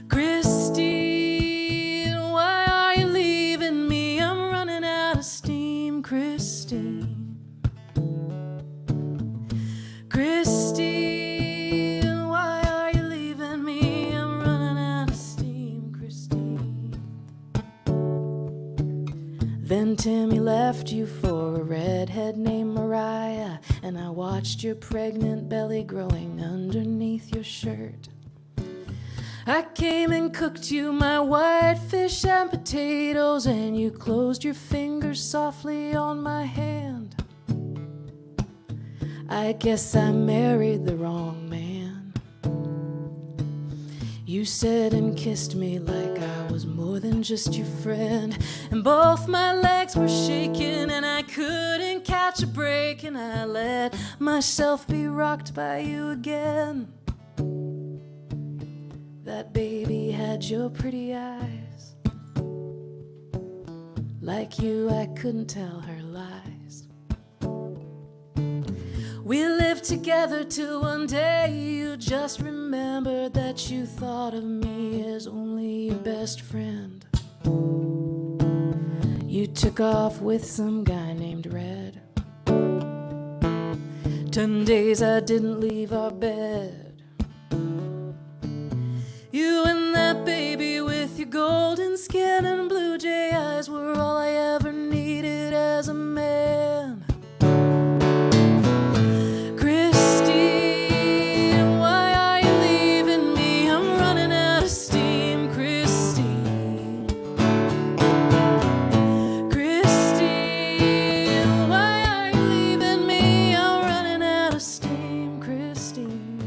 Christine, why are you leaving me? I'm running out of steam, Christine. Christine, why are you leaving me? I'm running out of steam, Christine. Then Timmy left you for a redhead named Mariah, and I watched your pregnant belly growing underneath your shirt. I came and cooked you my white fish and potatoes, and you closed your fingers softly on my hand. I guess I married the wrong man. You said and kissed me like I was more than just your friend, and both my legs were shaking and I couldn't catch a break, and I let myself be rocked by you again. That baby had your pretty eyes. Like you, I couldn't tell her lies. We lived together till one day you just remembered that you thought of me as only your best friend. You took off with some guy named Red. 10 days I didn't leave our bed. You and that baby with your golden skin and blue jay eyes were all I ever needed as a man. Christine, why are you leaving me? I'm running out of steam, Christine. Christine, why are you leaving me? I'm running out of steam, Christine.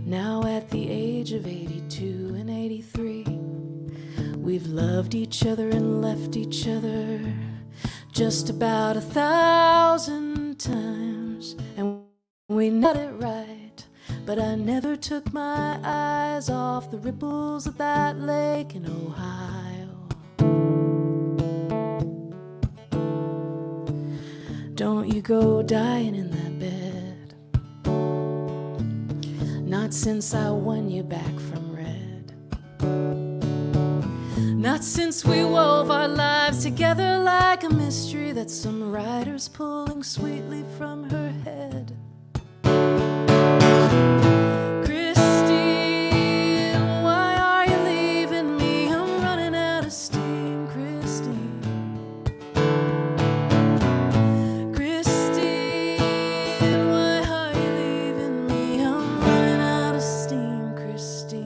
Now at the age of 82 and 83, we've loved each other and left each other just about 1,000 times, and we got it right. But I never took my eyes off the ripples of that lake in Ohio. Don't you go dying in that bed, not since I won you back from Red. Not since we wove our lives together like a mystery that some writer's pulling sweetly from her head. Christine, why are you leaving me? I'm running out of steam, Christine. Christine, why are you leaving me? I'm running out of steam, Christine.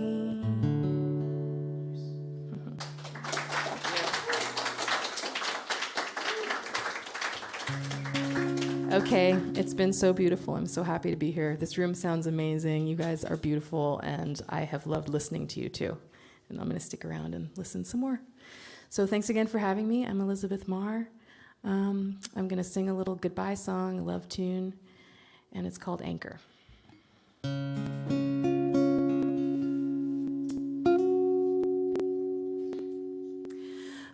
Okay, it's been so beautiful. I'm so happy to be here. This room sounds amazing. You guys are beautiful, and I have loved listening to you too. And I'm going to stick around and listen some more. So thanks again for having me. I'm Elizabeth Marr. I'm going to sing a little goodbye song, a love tune, and it's called Anchor.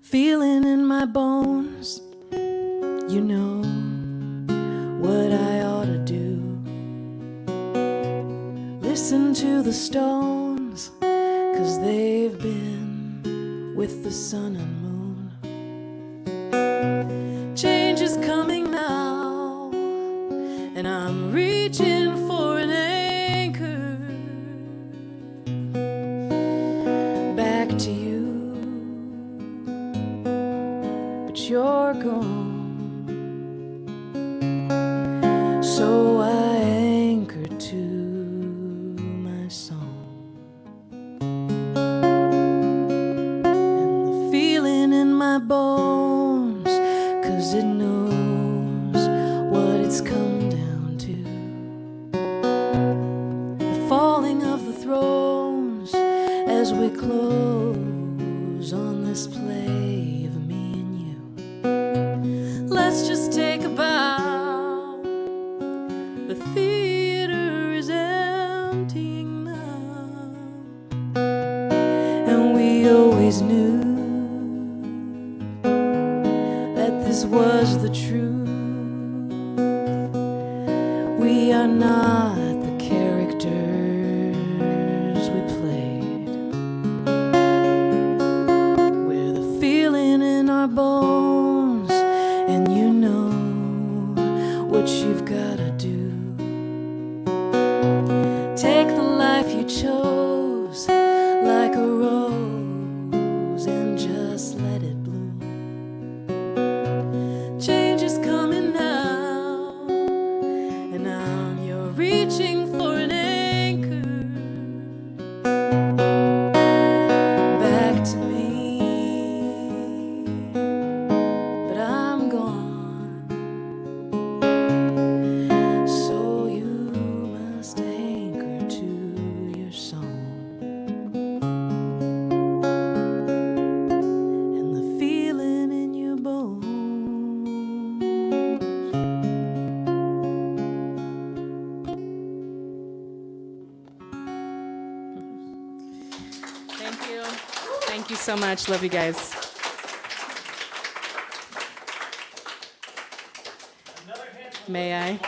Feeling in my bones, you know what I ought to do. Listen to the stones, 'cause they've been with the sun and moon. Change is coming now, and I'm reaching for an anchor. Back to you, but you're gone. So I anchor to my song. And the feeling in my bones, 'cause it knows what it's come down to. The falling of the thrones as we close on this play of me and you. Let's just take a bow. The theater is emptying now, and we always knew that this was the truth. We are not the characters we played. We're the feeling in our bones, and you know what you've got to do. Take the life you chose like a rose and just let it bloom. Change is coming now, and now you're reaching for an anchor. Back to me, but I'm gone. So you must anchor to your song. And the feeling in your bones. Thank you. Thank you so much. Love you guys. May I?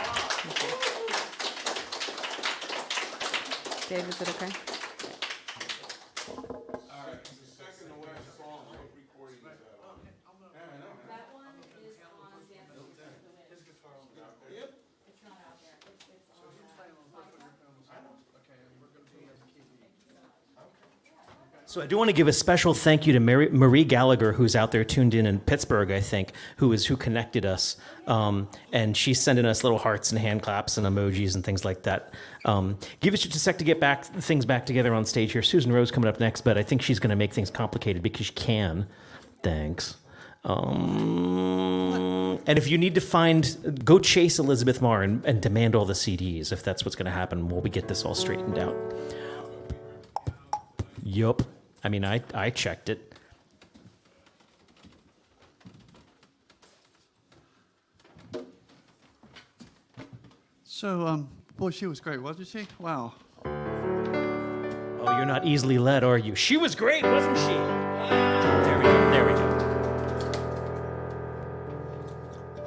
Dave, is it okay?
So I do want to give a special thank you to Marie Gallagher, who's out there tuned in Pittsburgh, I think, who connected us. And she's sending us little hearts and hand claps and emojis and things like that. Give us just a sec to get things back together on stage here. Susan Rose coming up next, but I think she's going to make things complicated because she can. Thanks. And if you need to go chase Elizabeth Marr and demand all the CDs, if that's what's going to happen while we get this all straightened out. Yup. I mean, I checked it.
So, boy, she was great, wasn't she? Wow.
Oh, you're not easily led, are you? She was great, wasn't she? There we go.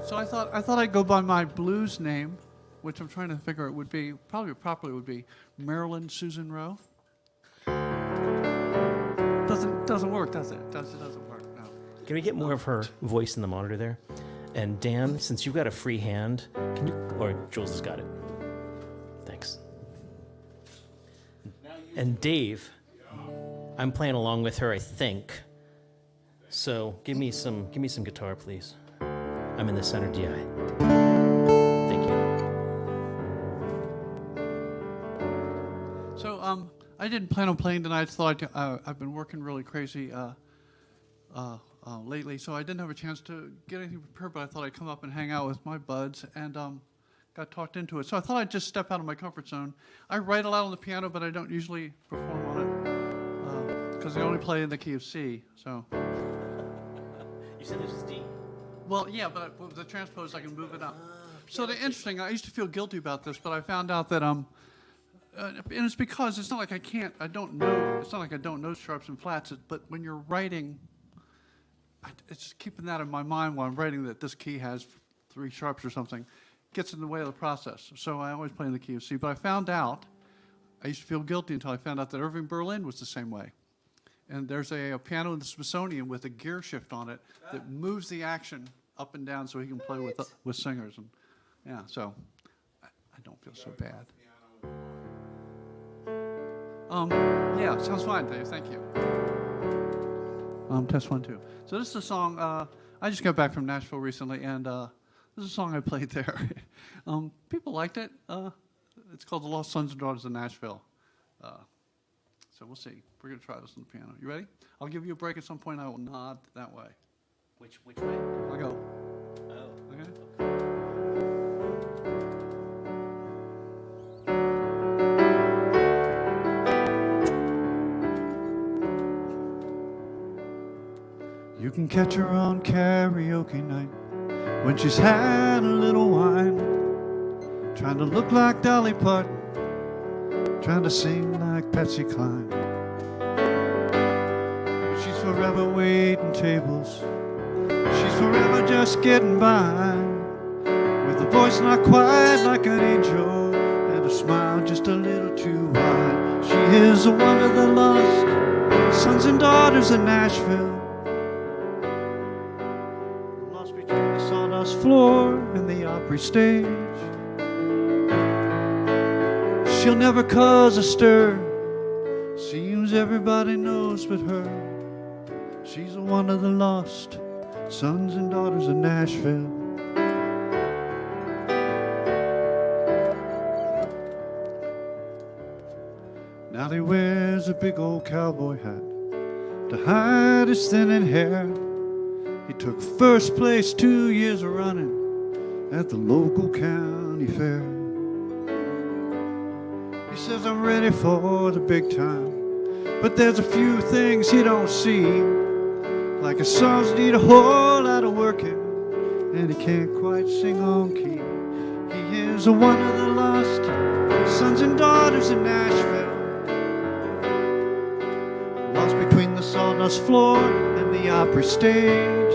So I thought I'd go by my blues name, which I'm trying to figure it would be, probably properly would be Marilyn Susan Rowe. Doesn't work, does it? Doesn't work, no.
Can we get more of her voice in the monitor there? And Dan, since you've got a free hand, can you, or Jules has got it. Thanks. And Dave, I'm playing along with her, I think. So give me some guitar, please. I'm in the center DI. Thank you.
So I didn't plan on playing tonight. I've been working really crazy lately, so I didn't have a chance to get anything prepared, but I thought I'd come up and hang out with my buds, and got talked into it. So I thought I'd just step out of my comfort zone. I write a lot on the piano, but I don't usually perform on it because I only play in the key of C. So.
You said this is D.
Well, yeah, but with the transpose, I can move it up. So the interesting, I used to feel guilty about this, but I found out that and it's because it's not like I don't know. It's not like I don't know sharps and flats. But when you're writing, it's keeping that in my mind while I'm writing that this key has 3 sharps or something. Gets in the way of the process. So I always play in the key of C. But I found out, I used to feel guilty until I found out that Irving Berlin was the same way. And there's a piano in the Smithsonian with a gear shift on it that moves the action up and down so he can play with singers. And yeah, so I don't feel so bad. Yeah, sounds fine, Dave. Thank you. Test 1, 2. So this is a song, I just got back from Nashville recently, and this is a song I played there. People liked it. It's called The Lost Sons and Daughters of Nashville. So we'll see. We're going to try this on the piano. You ready? I'll give you a break at some point. I will nod that way.
Which way?
I'll go.
Oh.
Okay? You can catch her on karaoke night when she's had a little wine, trying to look like Dolly Parton, trying to sing like Patsy Cline. She's forever waiting tables, she's forever just getting by, with a voice not quite like an angel and a smile just a little too wide. She is one of the lost sons and daughters of Nashville, lost between the sawdust floor and the Opry stage. She'll never cause a stir, seems everybody knows but her. She's one of the lost sons and daughters of Nashville. Now he wears a big old cowboy hat to hide his thinning hair. He took first place 2 years running at the local county fair. He says, I'm ready for the big time, but there's a few things he don't see, like his songs need a whole lot of working, and he can't quite sing on key. He is one of the lost sons and daughters of Nashville, lost between the sawdust floor and the Opry stage.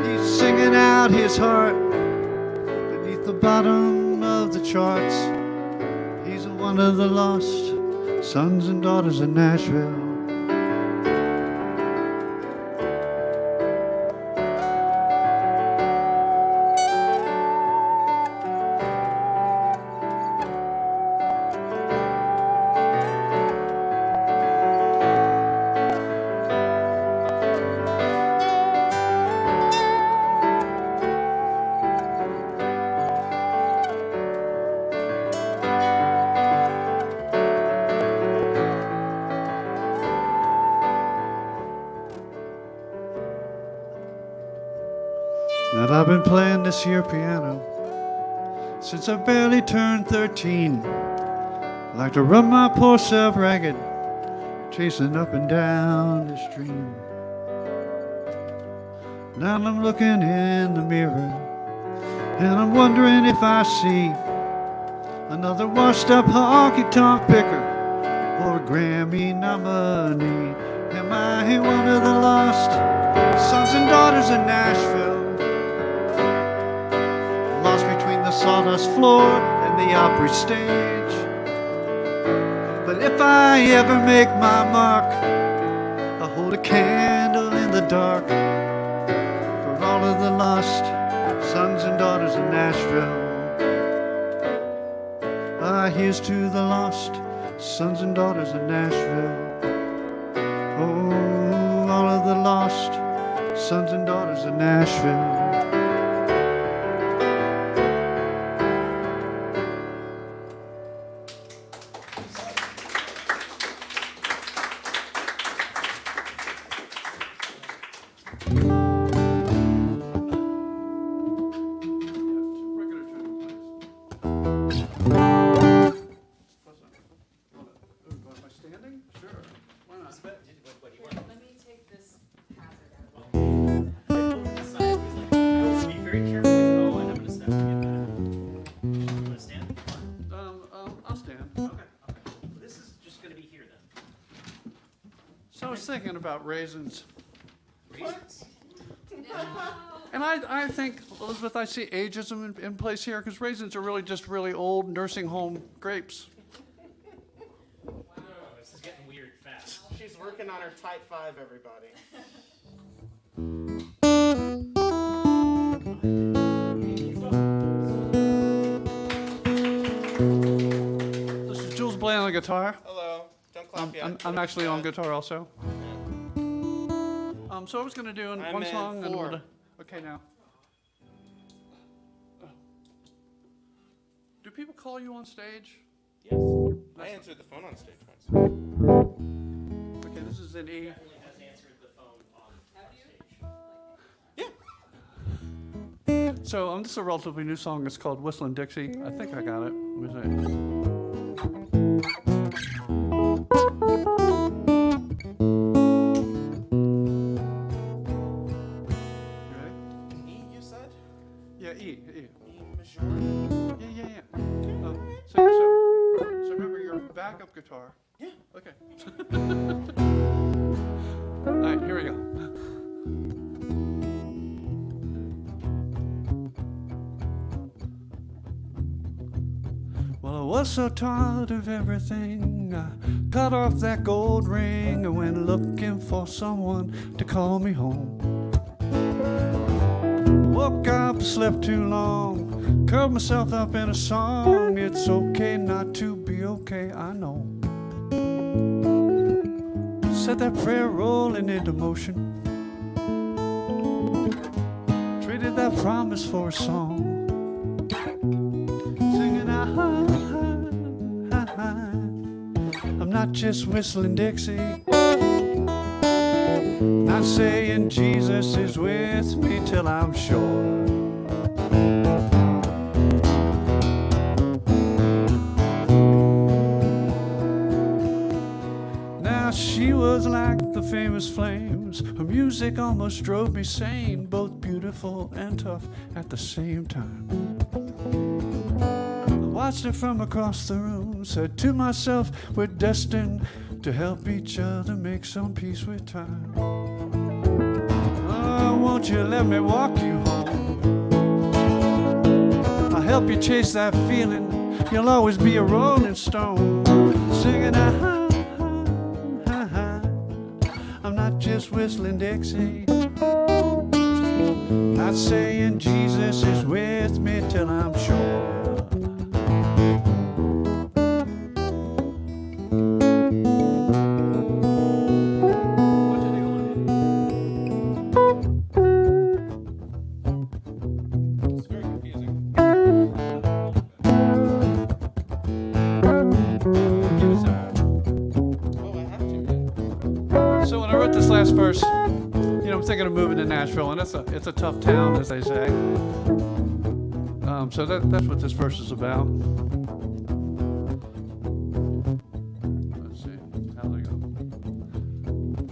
He's singing out his heart beneath the bottom of the charts. He's one of the lost sons and daughters of Nashville. And I've been playing this here piano since I barely turned 13. I like to run my poor self ragged, chasing up and down the stream. Now I'm looking in the mirror, and I'm wondering if I see another washed up honky-tonk picker or a Grammy nominee. Am I one of the lost sons and daughters of Nashville, lost between the sawdust floor and the Opry stage? But if I ever make my mark, I'll hold a candle in the dark for all of the lost sons and daughters of Nashville. Here's to the lost sons and daughters of Nashville. Oh, all of the lost sons and daughters of Nashville. Regular tune, please. Am I standing? Sure. Why not?
What do you want?
Let me take this hazard out of
Be very careful with oh, and I'm gonna step to get that. You wanna stand?
I'll stand.
Okay. This is just gonna be here then.
So I was thinking about raisins.
Raisins?
And I think, Elizabeth, I see ageism in place here, because raisins are really just really old nursing home grapes.
This is getting weird fast.
She's working on her type 5, everybody.
This is Jules Bland on guitar.
Hello. Don't clap yet.
I'm actually on guitar also. So I was going to do
I'm
one
in
song. And
4.
okay, now. Do people call you on stage?
Yes. I answered the phone on stage once.
Okay, this is in E.
Definitely has answered the phone on stage.
So this is a relatively new song. It's called Whistling Dixie. I think I got it. Let me see.
E, you said?
Yeah, E.
E major?
Yeah. So remember your backup guitar.
Yeah.
Okay. All right, here we go. Well, I was so tired of everything. I cut off that gold ring and went looking for someone to call me home. Woke up, slept too long, curled myself up in a song. It's okay not to be okay, I know. Set that prayer rolling into motion. Traded that promise for a song. Singing, I'm not just whistling Dixie. Not saying Jesus is with me till I'm sure. Now she was like the famous flames. Her music almost drove me sane, both beautiful and tough at the same time. I watched her from across the room, said to myself, we're destined to help each other make some peace with time. Oh, won't you let me walk you home? I'll help you chase that feeling. You'll always be a rolling stone. Singing, I'm not just whistling Dixie. Not saying Jesus is with me till I'm sure. Last verse, I'm thinking of moving to Nashville, and it's a tough town, as they say. So that's what this verse is about. Let's see how they go.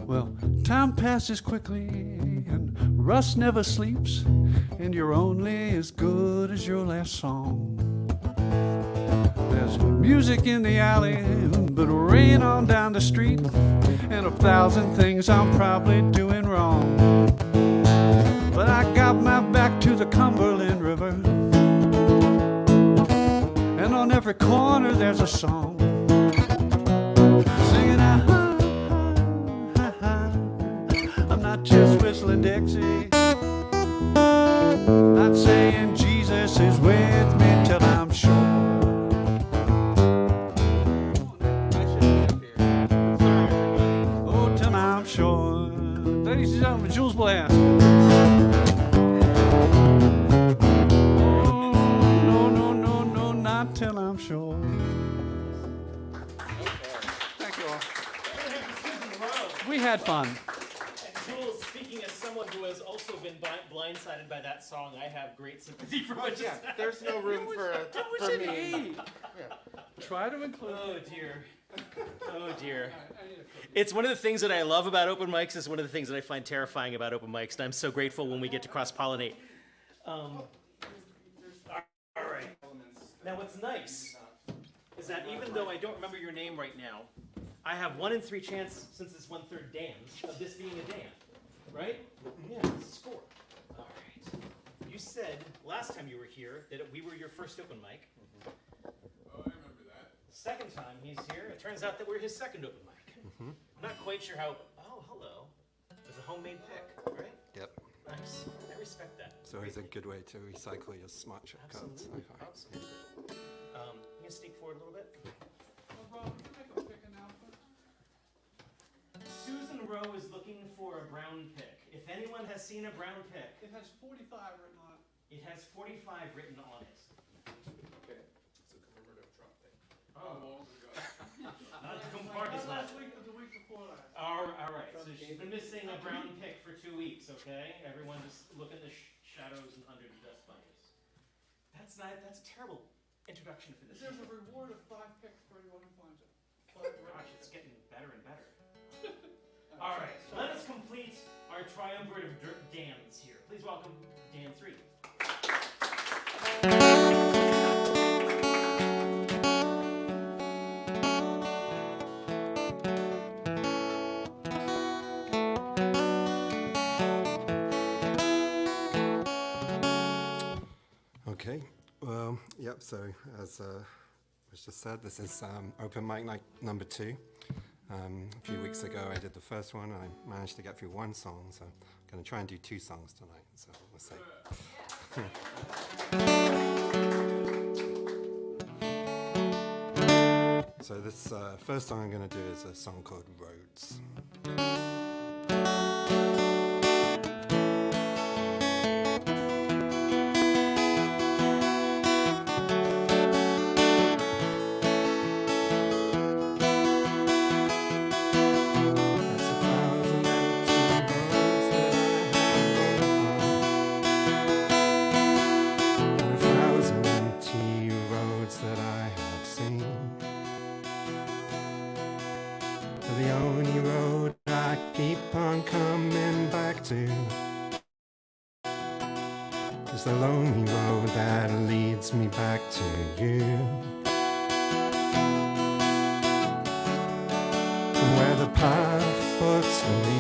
Well, time passes quickly, and rust never sleeps, and you're only as good as your last song. There's music in the alley, but rain on down the street, and 1,000 things I'm probably doing wrong. But I got my back to the Cumberland River, and on every corner there's a song. Singing, I'm not just whistling Dixie. Not saying Jesus is with me till I'm sure. Sure. Ladies and gentlemen, Jules Bland. No, not till I'm sure. Thank you all. We had fun.
Jules, speaking as someone who has also been blindsided by that song, I have great sympathy for what you
Yeah,
said.
there's no room for me.
Try to include.
Oh dear. Oh dear. It's one of the things that I love about open mics. It's one of the things that I find terrifying about open mics, and I'm so grateful when we get to cross-pollinate. All right. Now what's nice is that even though I don't remember your name right now, I have 1 in 3 chance, since it's 1/3 Dan's, of this being a Dan. Right? Yeah, score. All right. You said last time you were here that we were your first open mic.
Oh, I remember that.
Second time he's here, it turns out that we're his second open mic. I'm not quite sure how. Oh, hello. It's a homemade pick, right?
Yep.
Nice. I respect that.
It's always a good way to recycle your smart cuts.
Absolutely. Absolutely. You can sneak forward a little bit. Susan Rowe is looking for a brown pick. If anyone has seen a brown pick,
It has 45 written on it.
it has 45 written on it.
Okay. It's a commemorative Trump thing.
Oh. Not Takoma Park is not.
Last week or the week before last.
All right. So she's been missing a brown pick for 2 weeks. Okay. Everyone just look at the shadows and under the dust bunnies. That's not. That's a terrible introduction for this.
There's a reward of 5 picks for anyone who finds it.
Gosh, it's getting better and better. All right. Let us complete our triumvirate of Dans here. Please welcome Dan 3.
Okay, well, yep, so as was just said, this is open mic night number 2. A few weeks ago I did the first one and I managed to get through 1 song, so I'm going to try and do 2 songs tonight, so we'll see. So this first song I'm going to do is a song called Roads. The only road I keep on coming back to is the lonely road that leads me back to you. And where the path looks for me,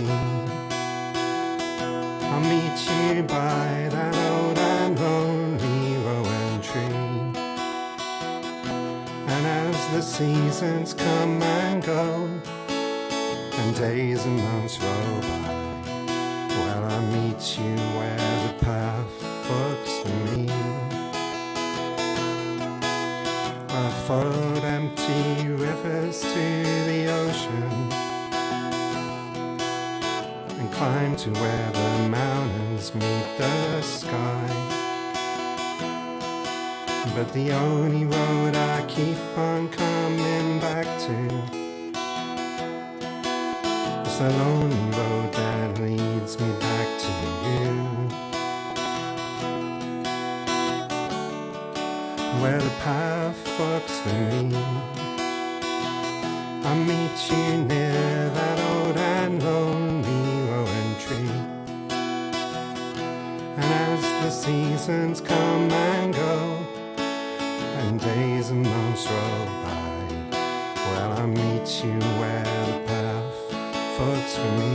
I'll meet you by that old and lonely rowan tree. And as the seasons come and go, and days and months roll by, well, I'll meet you where the path looks for me. I followed empty rivers to the ocean and climbed to where the mountains meet the sky. But the only road I keep on coming back to is the lonely road that leads me back to you. Where the path looks for me, I'll meet you near that old and lonely rowan tree. And as the seasons come and go, and days and months roll by, well, I'll meet you where the path looks for me.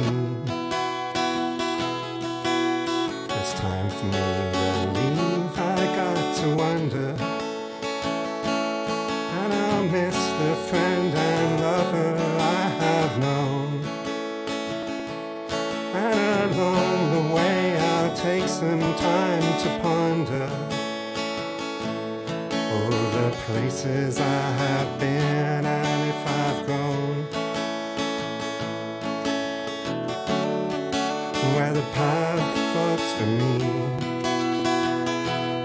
It's time for me to leave, I got to wonder, and I'll miss the friend and lover I have known. And along the way I'll take some time to ponder all the places I have been and if I've grown. Where the path looks for me,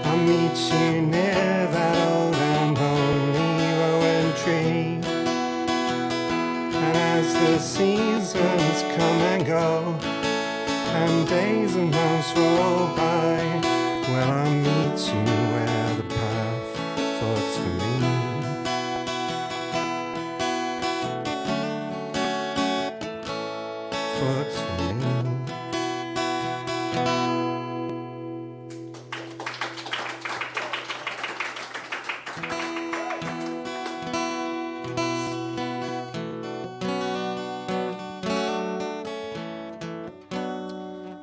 I'll meet you near that old and lonely rowan tree. And as the seasons come and go, and days and months roll by. Well, I'll meet you where the path forks for me. Forks for me.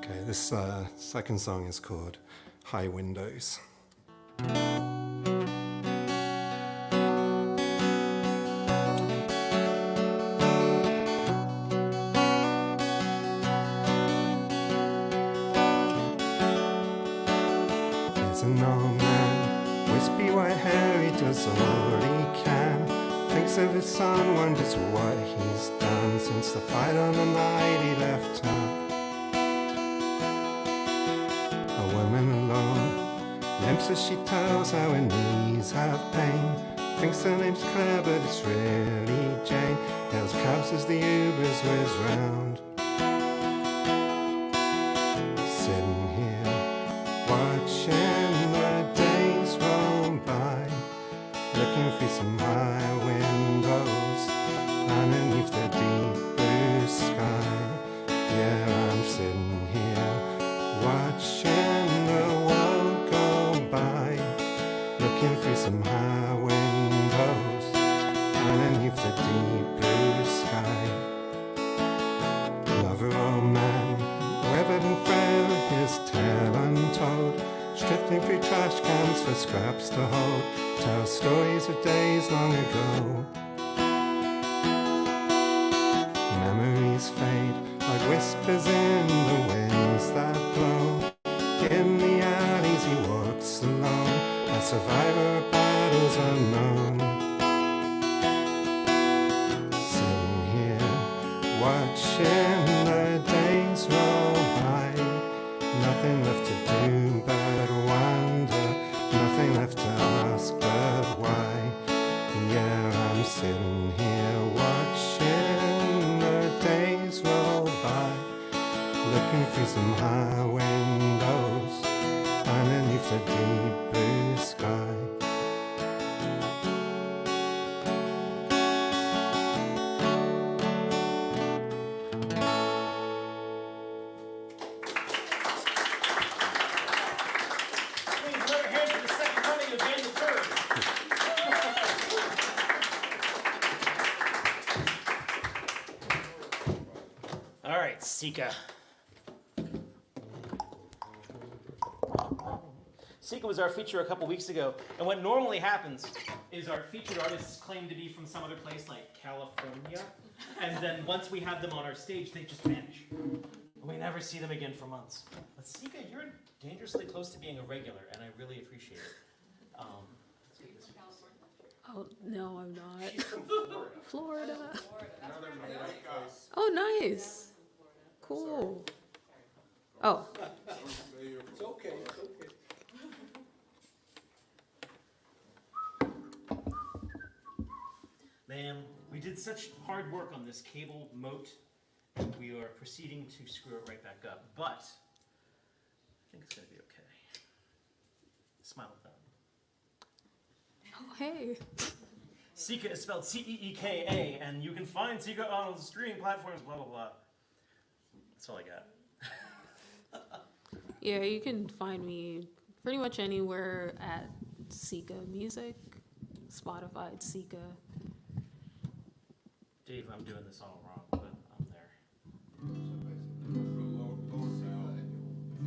Okay, this second song is called High Windows. There's an old man, wispy white hair, he does all he can. Thinks of his son, wonders what he's done since the fight on the night he left town. A woman alone, limps as she tells how her knees have pain. Thinks her name's Claire, but it's really Jane. Hails cabs as the Ubers whiz round. Sitting here, watching the days roll by, looking through some high windows underneath the deep blue sky. Yeah, I'm sitting here watching the world go by, looking through some high windows underneath the deep blue sky. Lover, old man, weathered and frail, his tale untold, drifting through trash cans for scraps to hold, tell stories of days long ago. Memories fade like whispers in the winds that blow. In the alleys he walks alone, a survivor of battles unknown. Sitting here, watching the days roll by, nothing left to do but wonder, nothing left to ask but why. Yeah, I'm sitting here watching the days roll by, looking through some high windows underneath the deep blue sky.
Please put your hands for the second coming of Daniel Turner. All right, Sika. Sika was our feature a couple weeks ago, and what normally happens is our featured artists claim to be from some other place like California, and then once we have them on our stage, they just vanish. We never see them again for months. But Sika, you're dangerously close to being a regular, and I really appreciate it.
Oh, no, I'm not.
She's from Florida.
Florida.
Another night place.
Oh, nice. Cool. Oh,
It's okay, it's okay.
Man, we did such hard work on this cable moat, and we are proceeding to screw it right back up. But I think it's going to be okay. Smile at that.
oh, hey.
Sika is spelled C-E-E-K-A, and you can find Sika on streaming platforms, blah, blah, blah. That's all I got.
Yeah, you can find me pretty much anywhere at Sika Music, Spotify, Sika.
Dave, I'm doing this all wrong, but I'm there.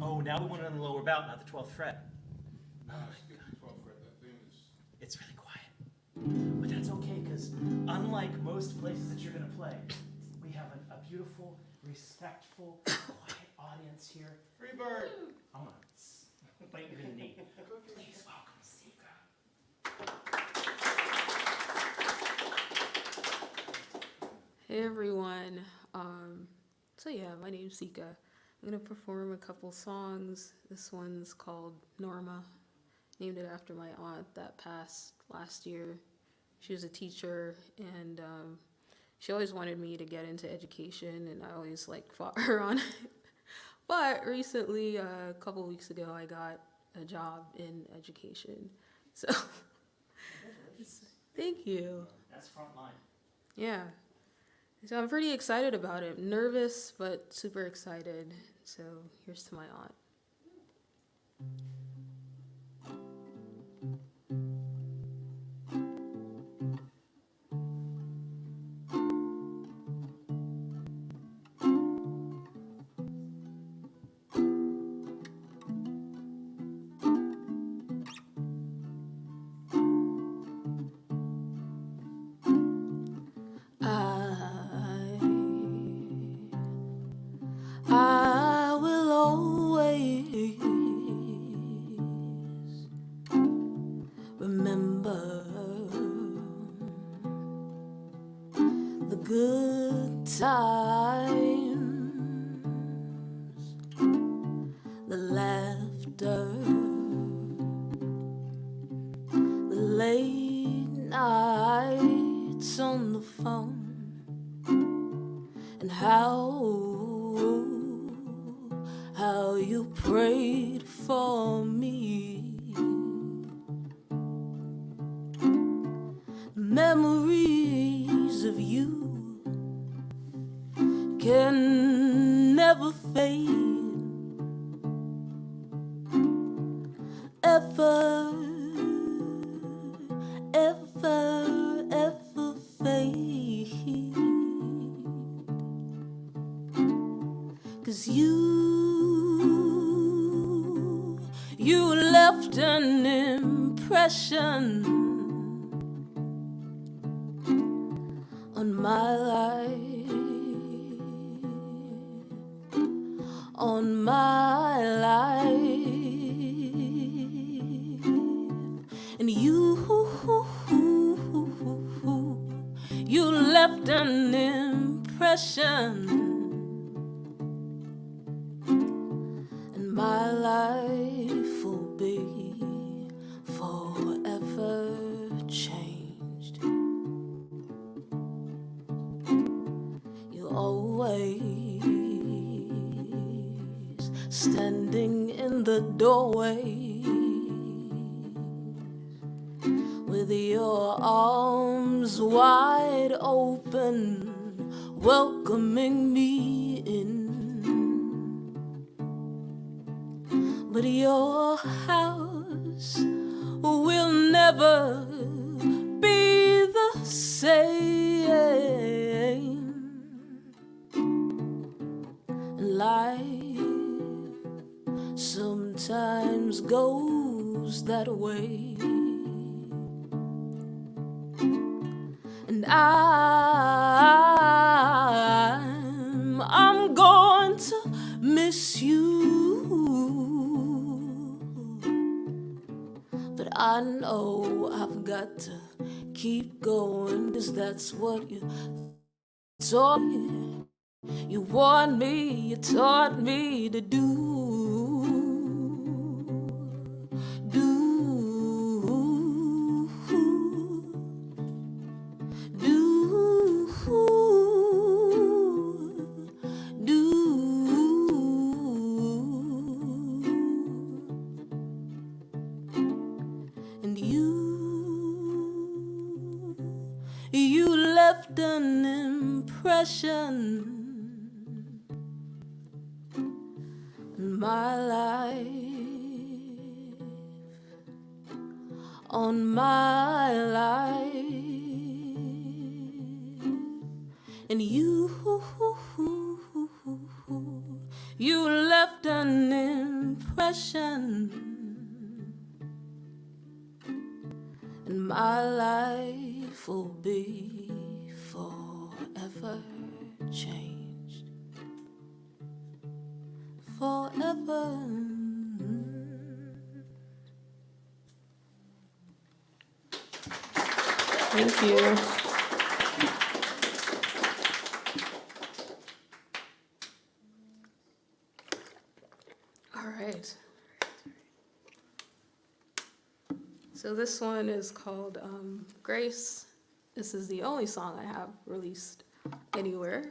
Oh, now we want it on the lower bout, not the 12th fret. Oh my God. It's really quiet. But that's okay, because unlike most places that you're going to play, we have a beautiful, respectful, quiet audience here.
Free bird.
I'm going to bite your knee. Please welcome Sika.
Hey everyone. So yeah, my name's Sika. I'm gonna perform a couple songs. This one's called Norma. Named it after my aunt that passed last year. She was a teacher, and she always wanted me to get into education, and I always fought her on it.
But recently, a couple weeks ago, I got a job in education. So, thank you.
That's front line.
Yeah. So I'm pretty excited about it. Nervous, but super excited. So here's to my aunt.
I will always remember the good times, the laughter, the late nights on the phone, and how you prayed for me. Memories of you can never fade, ever, ever, ever fade. 'Cause you left an impression on my life, on my life. And you left an impression, and my life will be forever changed. You're always standing in the doorway with your arms wide open, welcoming me in. But your house will never be the same. Life sometimes goes that way. And I'm going to miss you. But I know I've got to keep going, 'cause that's what you taught me. You warned me, you taught me to do. And you left an impression in my life, on my life. And you left an impression, and my life will be forever changed. Forever.
Thank you. All right. So this one is called Grace. This is the only song I have released anywhere.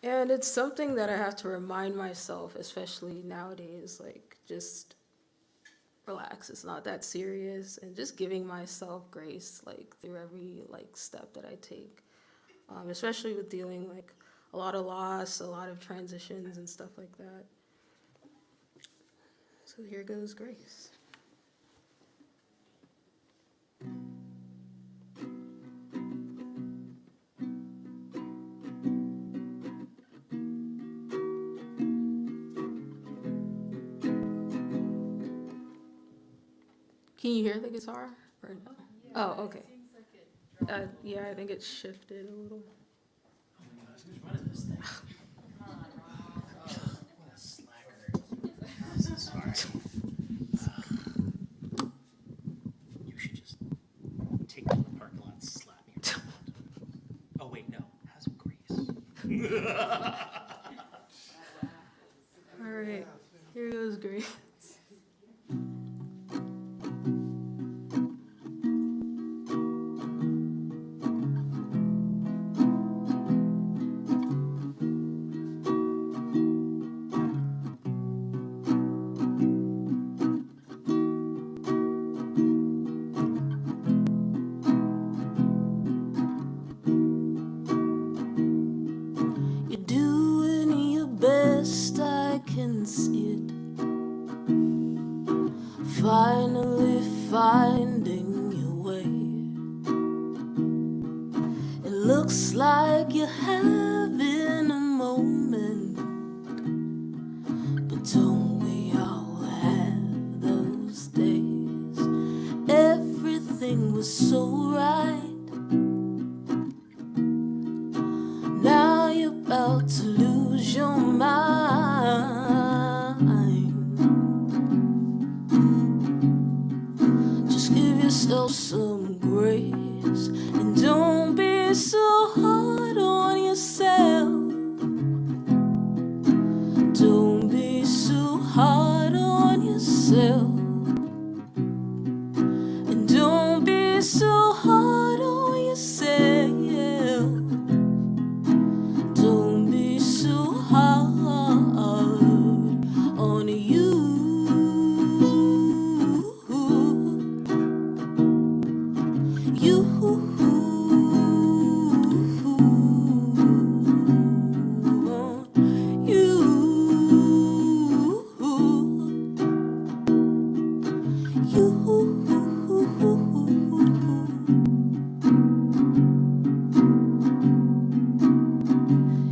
And it's something that I have to remind myself, especially nowadays, like just relax, it's not that serious, and just giving myself grace like through every like step that I take, especially with dealing like a lot of loss, a lot of transitions and stuff like that. So here goes grace. Can you hear the guitar or no? Oh, okay. Yeah, I think it shifted a little.
Oh my gosh, who's running this thing? What a slacker. I'm so sorry. You should just take me to the parking lot and slap me around. Oh wait, no. Have some grace.
All right, here goes grace.
Finally finding your way. It looks like you're having a moment, but don't we all have those days? Everything was so right. Now you're about to lose your mind. Give yourself some grace and don't be so hard on yourself. Don't be so hard on yourself. And don't be so hard on yourself. Don't be so hard on you.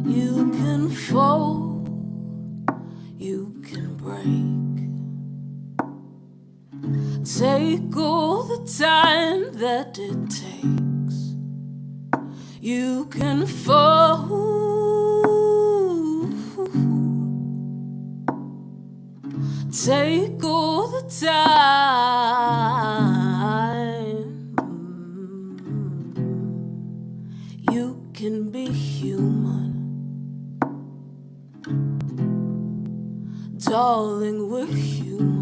You can fall, you can break. Take all the time that it takes. You can fall, take all the time. You can be human. Darling, we're human.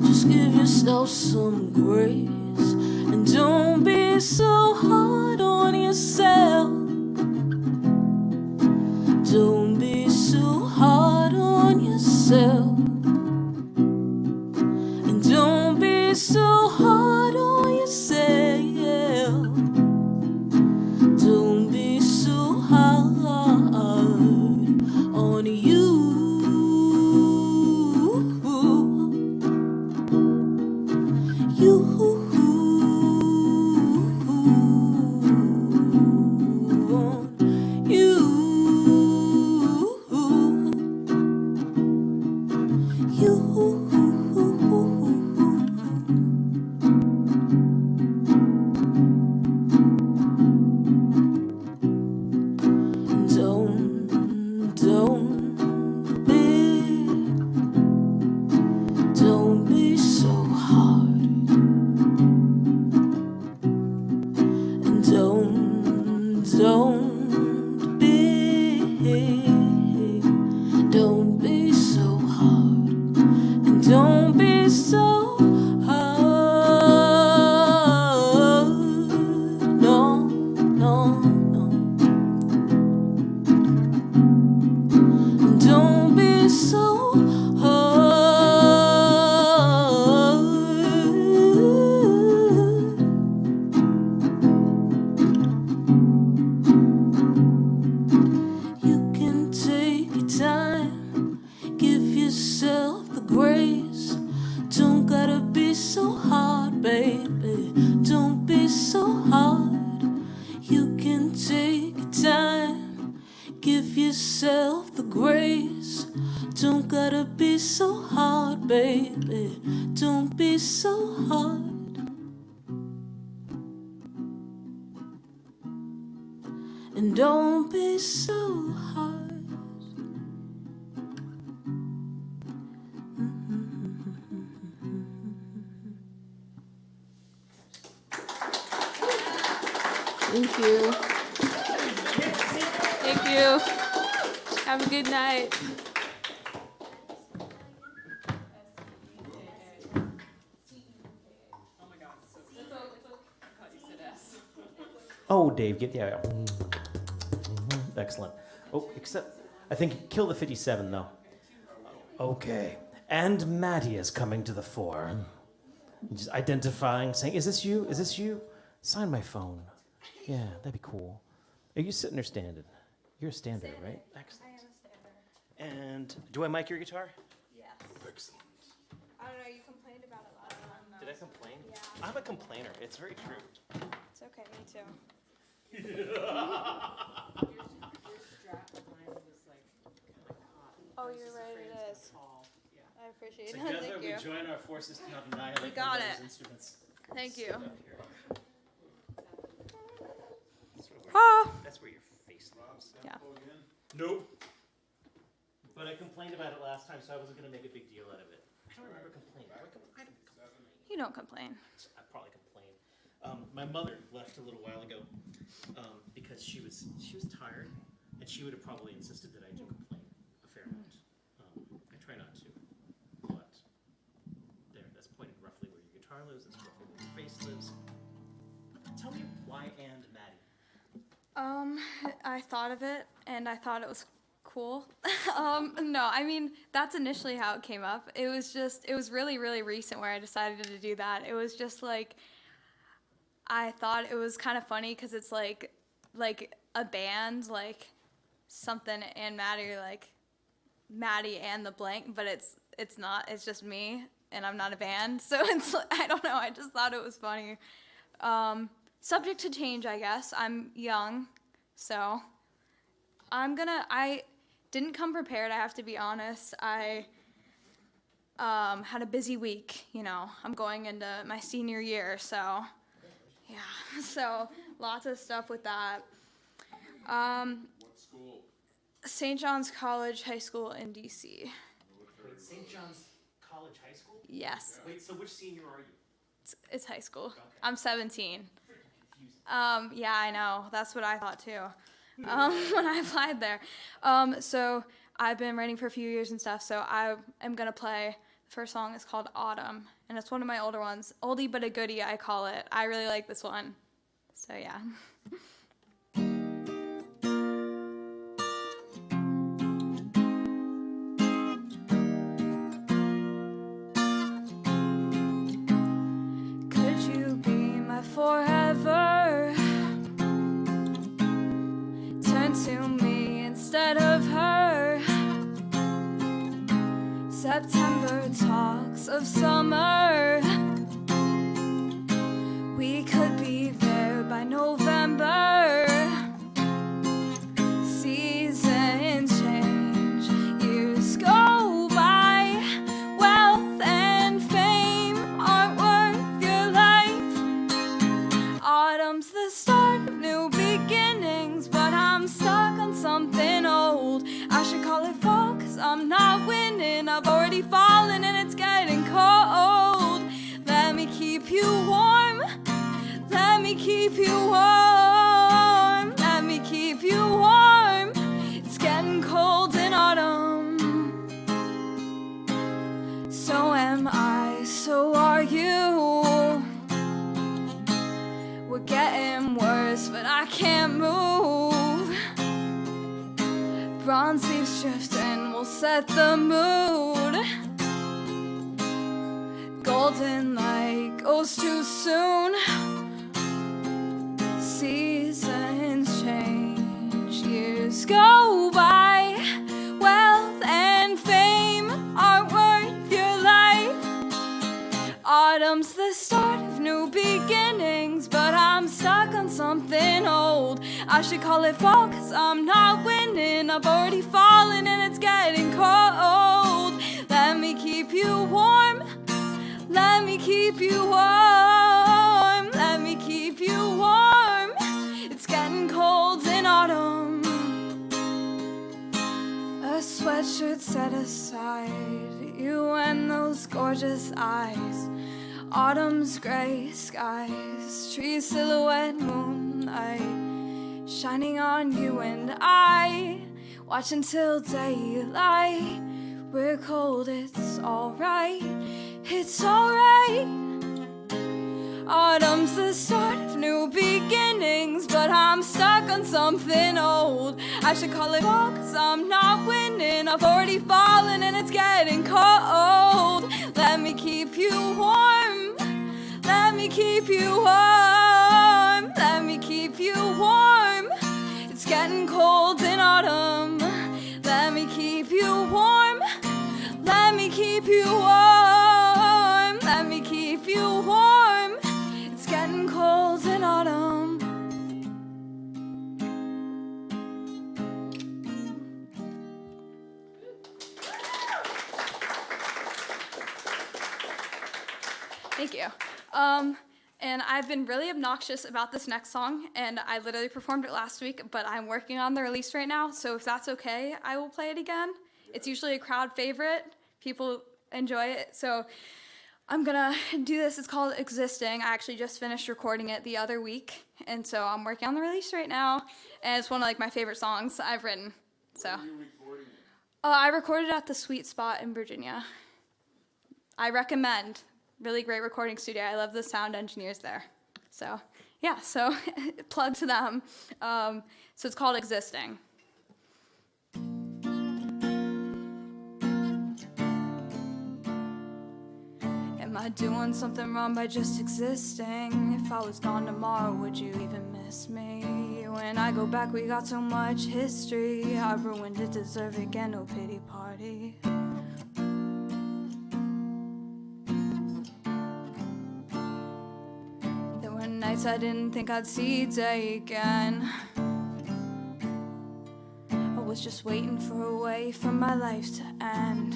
Just give yourself some grace and don't be so hard on yourself. Don't be so hard on yourself. And don't be so hard on yourself. Don't be so hard on you. You. baby. Don't be so hard. You can take your time. Give yourself the grace. Don't gotta be so hard, baby. Don't be so hard. And don't be so hard.
Thank you. Thank you. Have a good night.
Oh, Dave, yeah. Excellent. Oh, except, I think kill the 57, though. Okay. And Maddie is coming to the fore. Just identifying, saying, is this you? Is this you? Sign my phone. Yeah, that'd be cool. Are you sitting or standing? You're a stander, right? Excellent.
I am a stander.
And do I mic your guitar?
Yes.
Excellent.
I don't know, you complained about it last time.
Did I complain?
Yeah.
I'm a complainer. It's very true.
It's okay, me too. Oh, you're right, it is. I appreciate it.
Together
Thank
we
you.
join our forces to annihilate
We got
one of those
it.
instruments.
Thank you.
That's where your face lives.
Yeah.
Nope. But I complained about it last time, so I wasn't going to make a big deal out of it. I don't remember complaining. I don't complain.
You don't complain.
I probably complained. My mother left a little while ago because she was tired, and she would have probably insisted that I do complain a fair amount. I try not to, but there, that's pointed roughly where your guitar lives. That's roughly where your face lives. Tell me why and Maddie.
I thought of it, and I thought it was cool. No, I mean, that's initially how it came up. It was really, really recent where I decided to do that. It was just like, I thought it was kind of funny because it's like a band, like something and Maddie, like Maddie and the blank, but it's not, it's just me, and I'm not a band, so it's, I don't know, I just thought it was funny. Subject to change, I guess. I'm young, so I didn't come prepared, I have to be honest. I had a busy week, you know. I'm going into my senior year, so yeah, so lots of stuff with that.
What school?
St. John's College High School in DC.
Wait, St. John's College High School?
Yes.
Wait, so which senior are you?
It's high school. I'm 17. Yeah, I know. That's what I thought too. When I applied there. So I've been writing for a few years and stuff. So I am gonna play. The first song is called Autumn, and it's one of my older ones. Oldie but a goodie, I call it. I really like this one. So yeah. Could you be my forever? Turn to me instead of her. September talks of summer. We could be there by November. Seasons change, years go by. Wealth and fame aren't worth your life. Autumn's the start of new beginnings, but I'm stuck on something old. I should call it fall, 'cause I'm not winning. I've already fallen and it's getting cold. Let me keep you warm. Let me keep you warm. Let me keep you warm. It's getting cold in autumn. So am I, so are you. We're getting worse, but I can't move. Bronze leaves drifting will set the mood. Golden light goes too soon. Seasons change, years go by. Wealth and fame aren't worth your life.
Autumn's the start of new beginnings, but I'm stuck on something old. I should call it fall, 'cause I'm not winning. I've already fallen and it's getting cold. Let me keep you warm. Let me keep you warm. Let me keep you warm. It's getting cold in autumn. A sweatshirt set aside, you and those gorgeous eyes. Autumn's gray skies, tree silhouette, moonlight shining on you and I. Watch until daylight. We're cold, it's alright. It's alright. Autumn's the start of new beginnings, but I'm stuck on something old. I should call it fall, 'cause I'm not winning. I've already fallen and it's getting cold. Let me keep you warm. Let me keep you warm. Let me keep you warm. It's getting cold in autumn. Let me keep you warm. Let me keep you warm. Let me keep you warm. It's getting cold in autumn.
Thank you. And I've been really obnoxious about this next song, and I literally performed it last week, but I'm working on the release right now, so if that's okay, I will play it again. It's usually a crowd favorite. People enjoy it, so I'm gonna do this. It's called Existing. I actually just finished recording it the other week, and so I'm working on the release right now, and it's one of my favorite songs I've written. So. Where are you recording it? I recorded it at the Sweet Spot in Virginia. I recommend. Really great recording studio. I love the sound engineers there. So, yeah, so plug to them. So it's called Existing. Am I doing something wrong by just existing? If I was gone tomorrow, would you even miss me? When I go back, we got so much history. I ruined it, deserve it, get no pity party. Nights I didn't think I'd see day again. I was just waiting for a way for my life to end.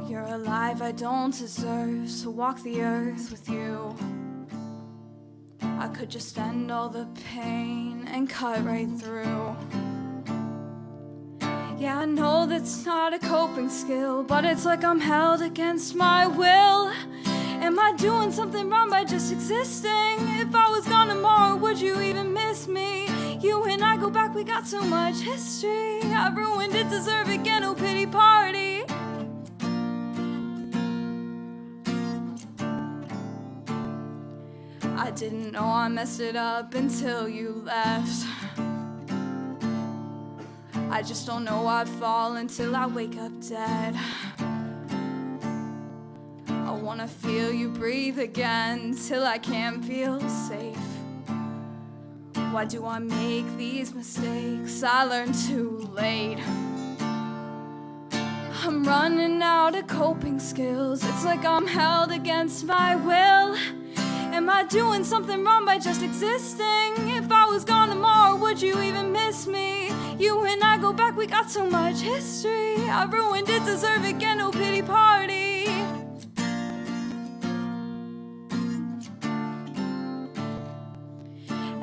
You're alive, I don't deserve to walk the earth with you. I could just end all the pain and cut right through. Yeah, I know that's not a coping skill, but it's like I'm held against my will. Am I doing something wrong by just existing? If I was gone tomorrow, would you even miss me? You and I go back, we got so much history. I ruined it, deserve it, get no pity party. I didn't know I messed it up until you left. I just don't know I'd fall until I wake up dead. I wanna feel you breathe again till I can't feel safe. Why do I make these mistakes? I learned too late. I'm running out of coping skills. It's like I'm held against my will. Am I doing something wrong by just existing? If I was gone tomorrow, would you even miss me? You and I go back, we got so much history. I ruined it, deserve it, get no pity party.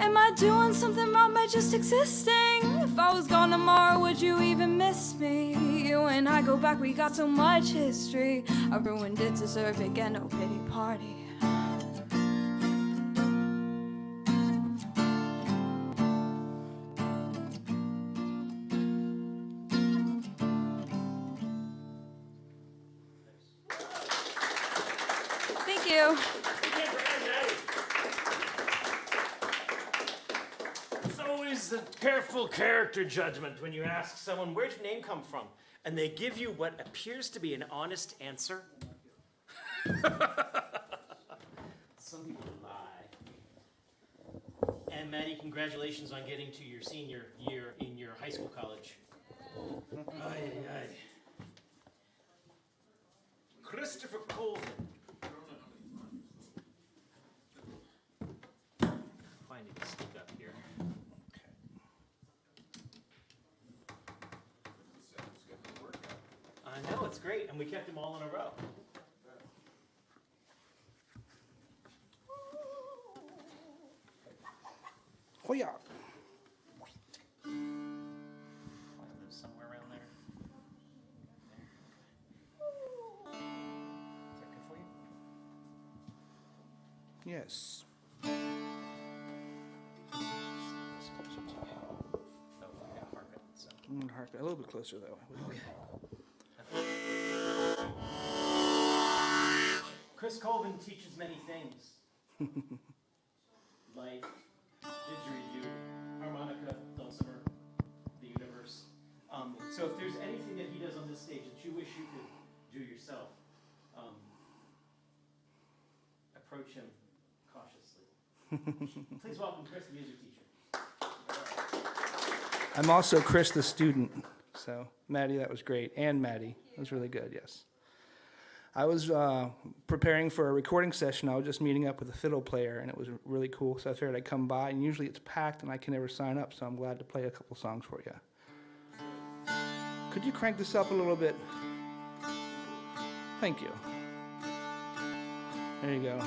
Am I doing something wrong by just existing? If I was gone tomorrow, would you even miss me? You and I go back, we got so much history. I ruined it, deserve it, get no pity party. Thank you.
It's always a careful character judgment when you ask someone, where'd your name come from? And they give you what appears to be an honest answer. Some people lie. And Maddie, congratulations on getting to your senior year in your high school college. Aye, aye. Christopher Colvin. Finding a stick up here. I know, it's great, and we kept them all in a row.
Hoya.
Somewhere around there. Is that good for you?
Yes.
Oh, I gotta harp it. So.
I'm gonna harp it a little bit closer though.
Chris Colvin teaches many things. Life, didgeridoo, harmonica, dulcimer, the universe. So if there's anything that he does on this stage that you wish you could do yourself, approach him cautiously. Please welcome Chris, the music teacher.
I'm also Chris, the student. So, Maddie, that was great. And Maddie, that was really good, yes. I was preparing for a recording session. I was just meeting up with a fiddle player, and it was really cool. So I figured I'd come by, and usually it's packed, and I can never sign up, so I'm glad to play a couple songs for you. Could you crank this up a little bit? Thank you. There you go.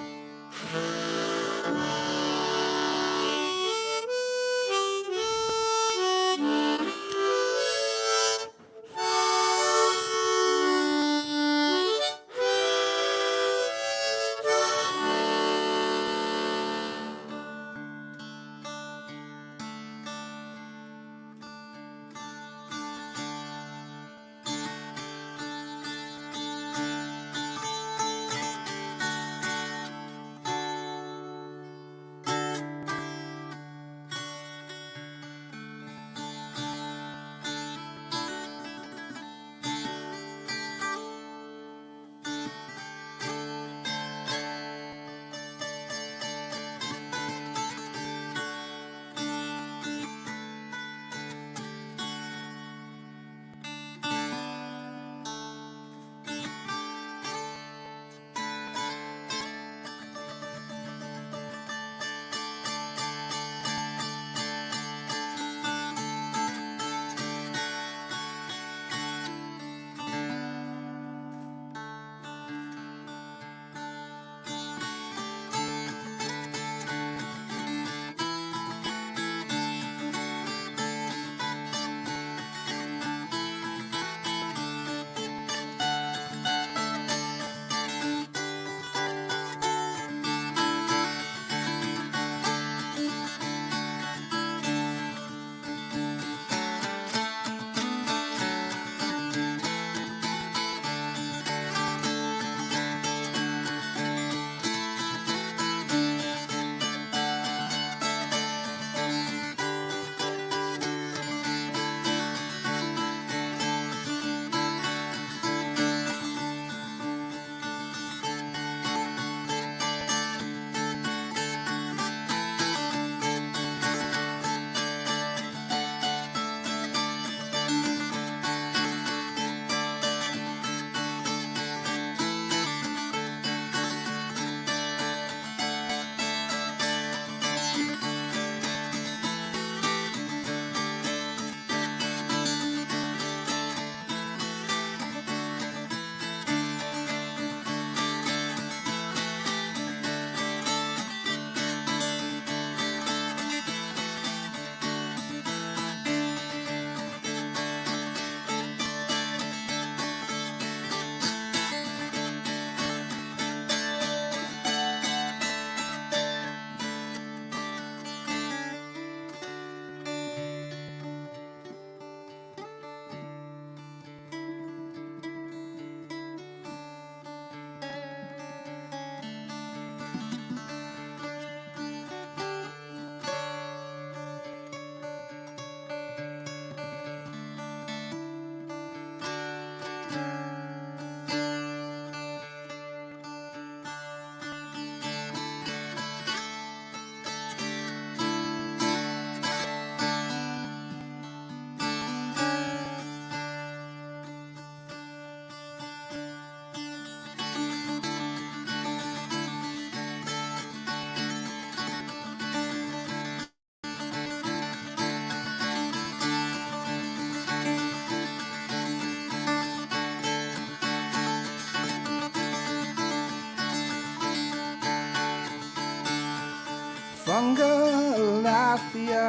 Fungalafia,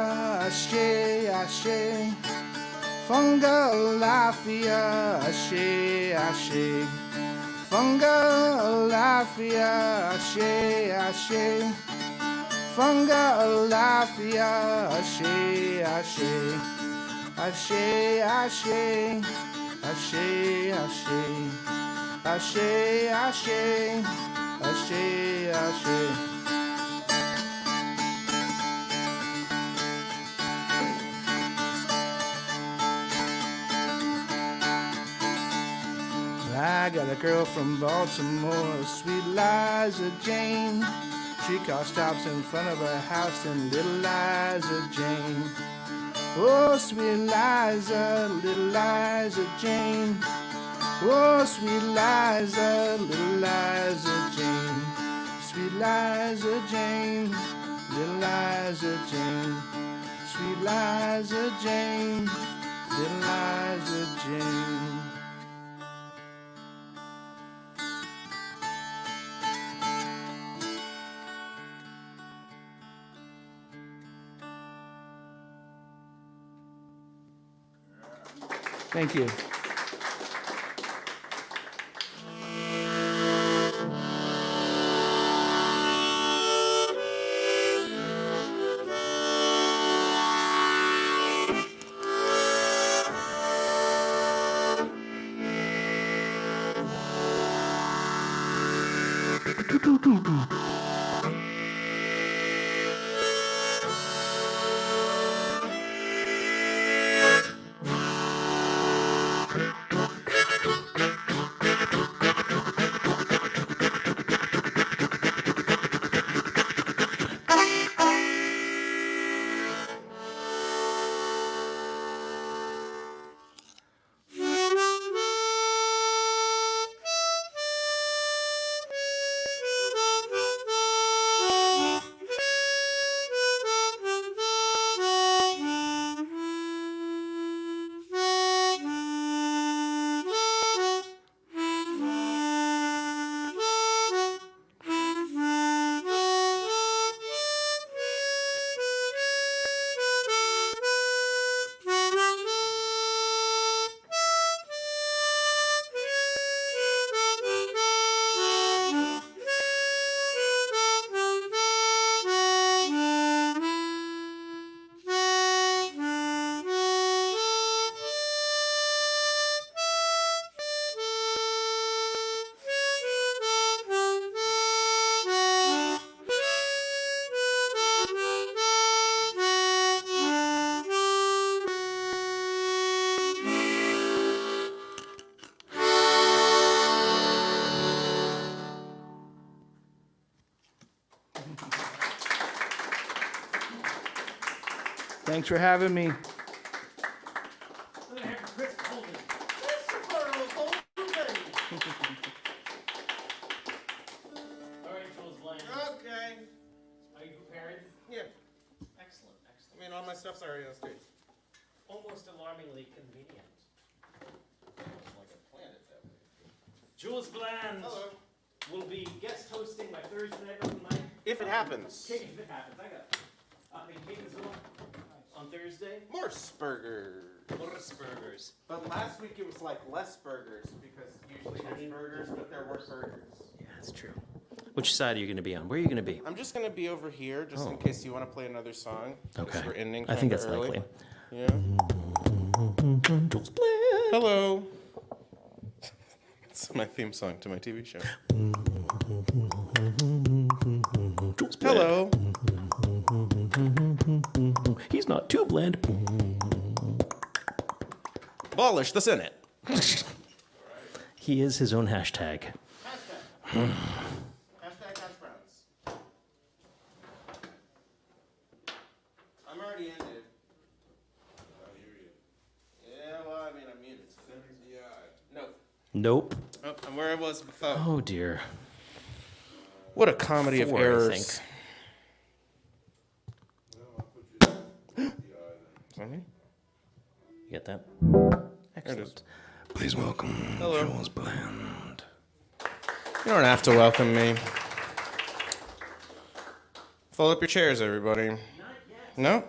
ashe, ashe. Fungalafia, ashe, ashe. Fungalafia, ashe, ashe. Fungalafia, ashe, ashe. Ashe, ashe. Ashe, ashe. Ashe, ashe. Ashe, ashe. I got a girl from Baltimore, sweet Liza Jane. She car stops in front of her house and little Liza Jane. Oh, sweet Liza, little Liza Jane. Oh, sweet Liza, little Liza Jane. Sweet Liza Jane, little Liza Jane. Sweet Liza Jane, little Liza Jane. Thank you. Thanks for having me.
All right, Jules Bland.
Okay.
Are you prepared?
Yeah.
Excellent,
I
excellent.
mean, all my stuff's already on stage.
Almost alarmingly convenient.
Like I planned it that way.
Jules Bland
Hello.
will be guest hosting my Thursday night open mic.
If it happens.
If it happens, I got Kate on Thursday.
Morseburger.
Morseburgers.
But last week it was like less burgers because usually there's burgers, but there were burgers.
Yeah, that's true. Which side are you going to be on? Where are you going to be?
I'm just gonna be over here, just in case you want to play another song.
Okay.
We're ending
I think
kinda
that's
early.
likely.
Yeah.
Jules Bland.
Hello. It's my theme song to my TV show.
Jules Bland.
Hello.
He's not too bland.
Abolish the Senate.
He is his own hashtag.
Hashtag hash browns. I'm already ended. Yeah, well, I mean, I'm muted. No.
Nope.
Oh, I'm where I was before.
Oh dear.
What a comedy of
4, I
errors.
You get that?
Excellent.
Please welcome
Hello.
Jules Bland.
You don't have to welcome me. Fold up your chairs, everybody.
Not yet.
No?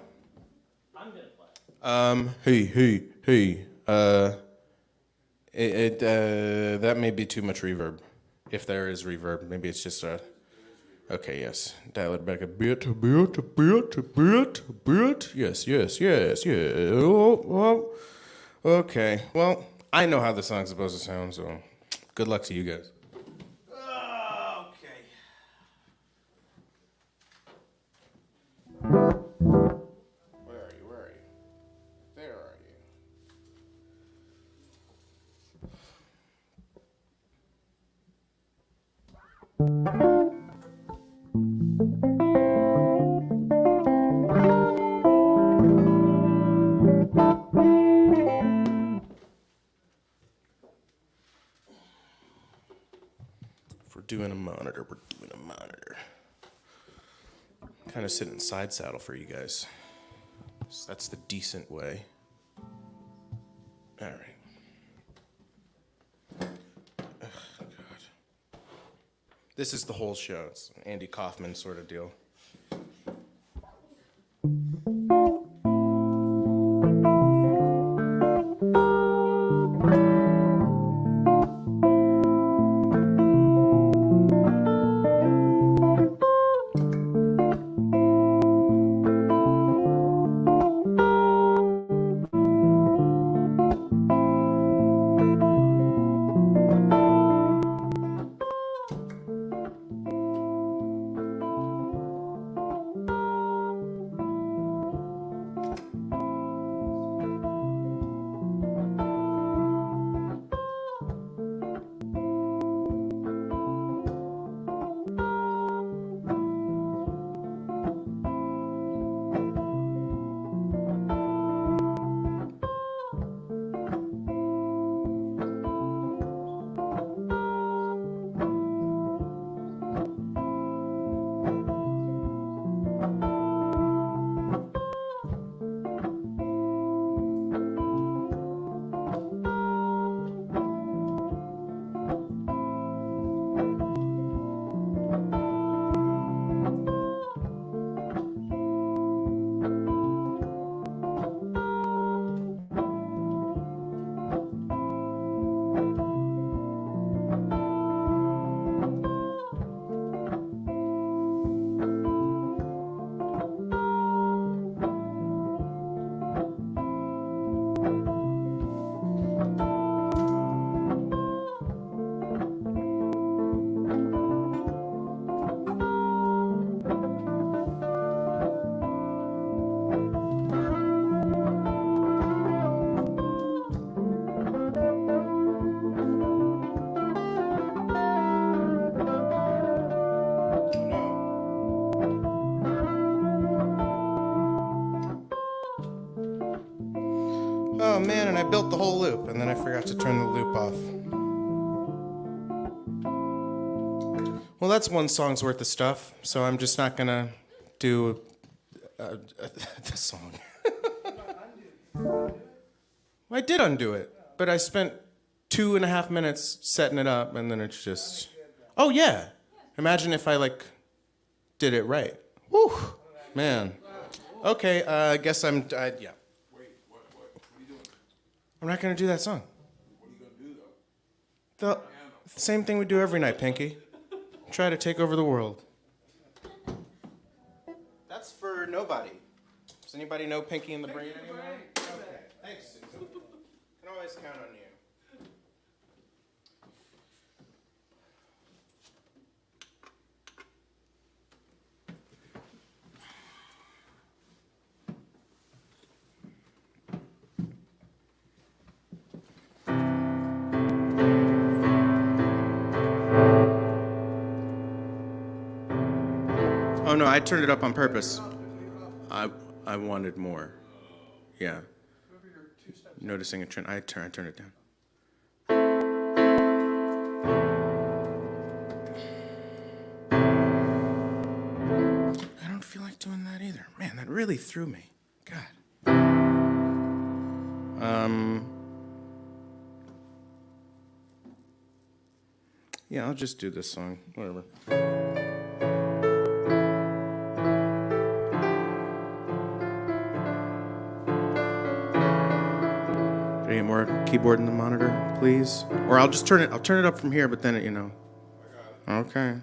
I'm gonna play.
Hey. That may be too much reverb. If there is reverb, maybe it's just a. Okay, yes. Dial it back a bit. Yes. Oh. Okay. Well, I know how the song's supposed to sound, so good luck to you guys.
Okay.
Where are you? There are you. If we're doing a monitor, we're doing a monitor. Kind of sitting side saddle for you guys. So that's the decent way. All right. Ugh, God. This is the whole show. It's an Andy Kaufman sort of deal. Oh man, and I built the whole loop, and then I forgot to turn the loop off. Well, that's one song's worth of stuff, so I'm just not gonna do the song. Well, I did undo it, but I spent 2.5 minutes setting it up, and then it's just... Oh yeah! Imagine if I, did it right. Whew! Man. Okay, I guess yeah. I'm not going to do that song. What are you going to do, though? The same thing we do every night, Pinky. Try to take over the world. That's for nobody. Does anybody know Pinky and the Brain anymore? Okay. Thanks, Susan. Can always count on you. Oh no, I turned it up on purpose. I wanted more. Yeah. Noticing a trend. I turned it down. I don't feel like doing that either. Man, that really threw me. God. Yeah, I'll just do this song. Whatever. Any more keyboard in the monitor, please? Or I'll just turn it up from here, but then you know. Okay.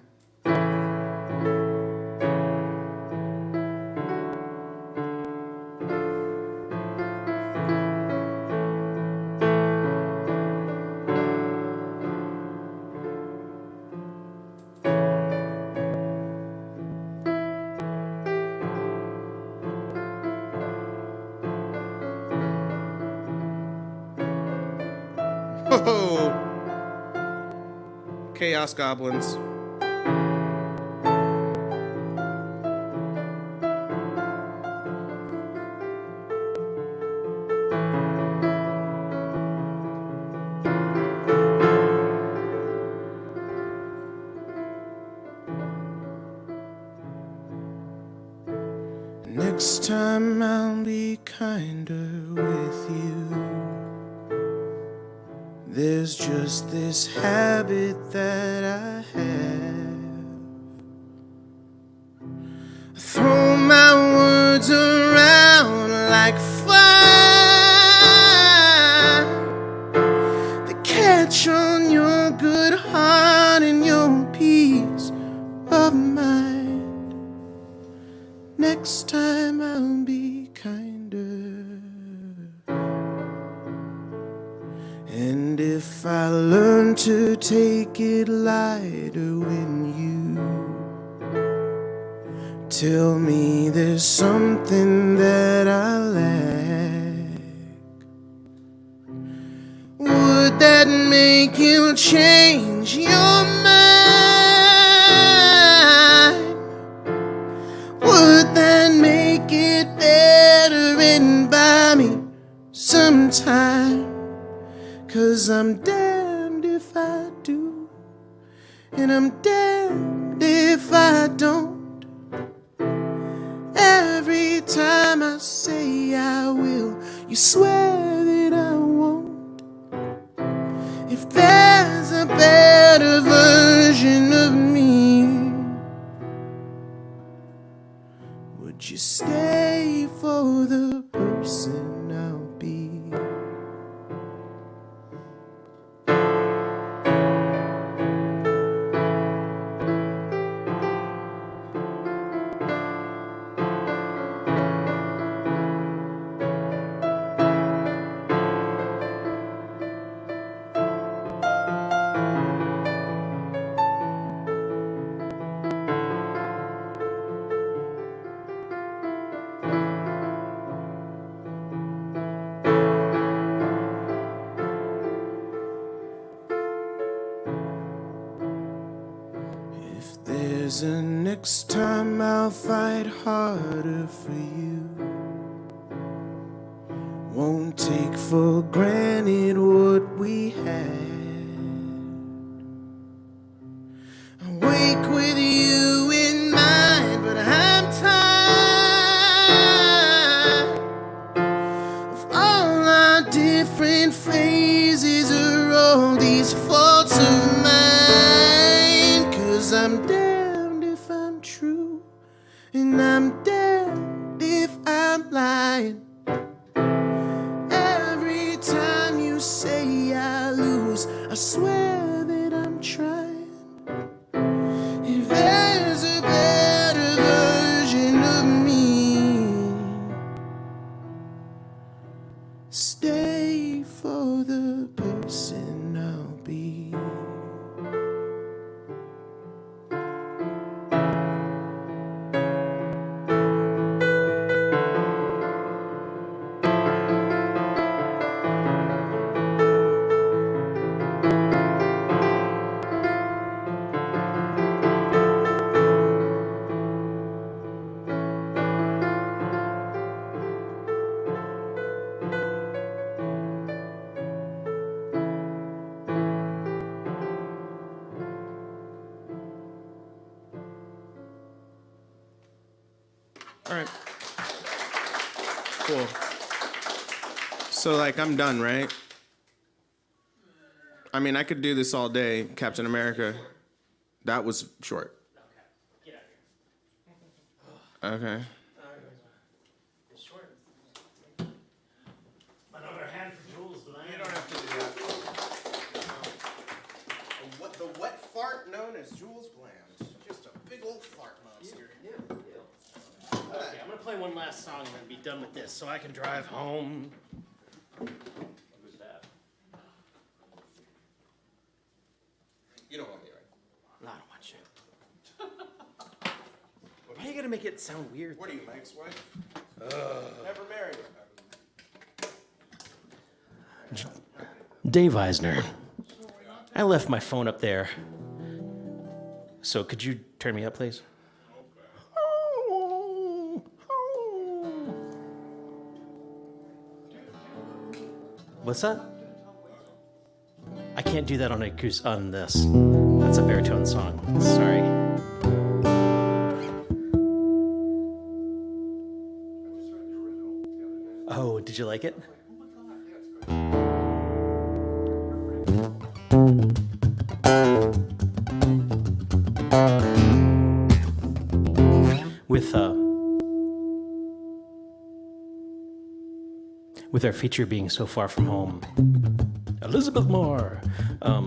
Whoa! Chaos Goblins. Next time I'll be kinder with you. There's just this habit that I have. I throw my words around like fire. They catch on your good heart and your peace of mind. Next time I'll be kinder. And if I learn to take it lighter when you tell me there's something that I lack, would that make you change your mind? Would that make it better and buy me some time? 'Cause I'm damned if I do, and I'm damned if I don't. Every time I say I will, you swear that I won't. If there's a better version of me, would you stay for the person I'll be? There's a next time I'll fight harder for you. Won't take for granted what we had. I wake with you in mind, but I'm tired of all our different phases or all these faults of mine. 'Cause I'm damned if I'm true, and I'm damned if I'm lying. Every time you say I lose, I swear that I'm trying. If there's a better version of me, stay for the person I'll be. All right. Cool. So, like, I'm done, right? I mean, I could do this all day, Captain America. That was short. Okay.
It's short. Another hand for Jules, but I
The wet fart known as Jules Bland. Just a big old fart monster.
Okay, I'm gonna play one last song and then be done with this so I can drive home. Who's that?
You don't want me, right?
No, I don't want you. Why are you gonna make it sound weird?
What are you, my ex-wife? Never married.
Dave Eisner. I left my phone up there. So could you turn me up, please? What's that? I can't do that on on this. That's a baritone song. Sorry. Oh, did you like it? With our feature being so far from home, Elizabeth Moore. I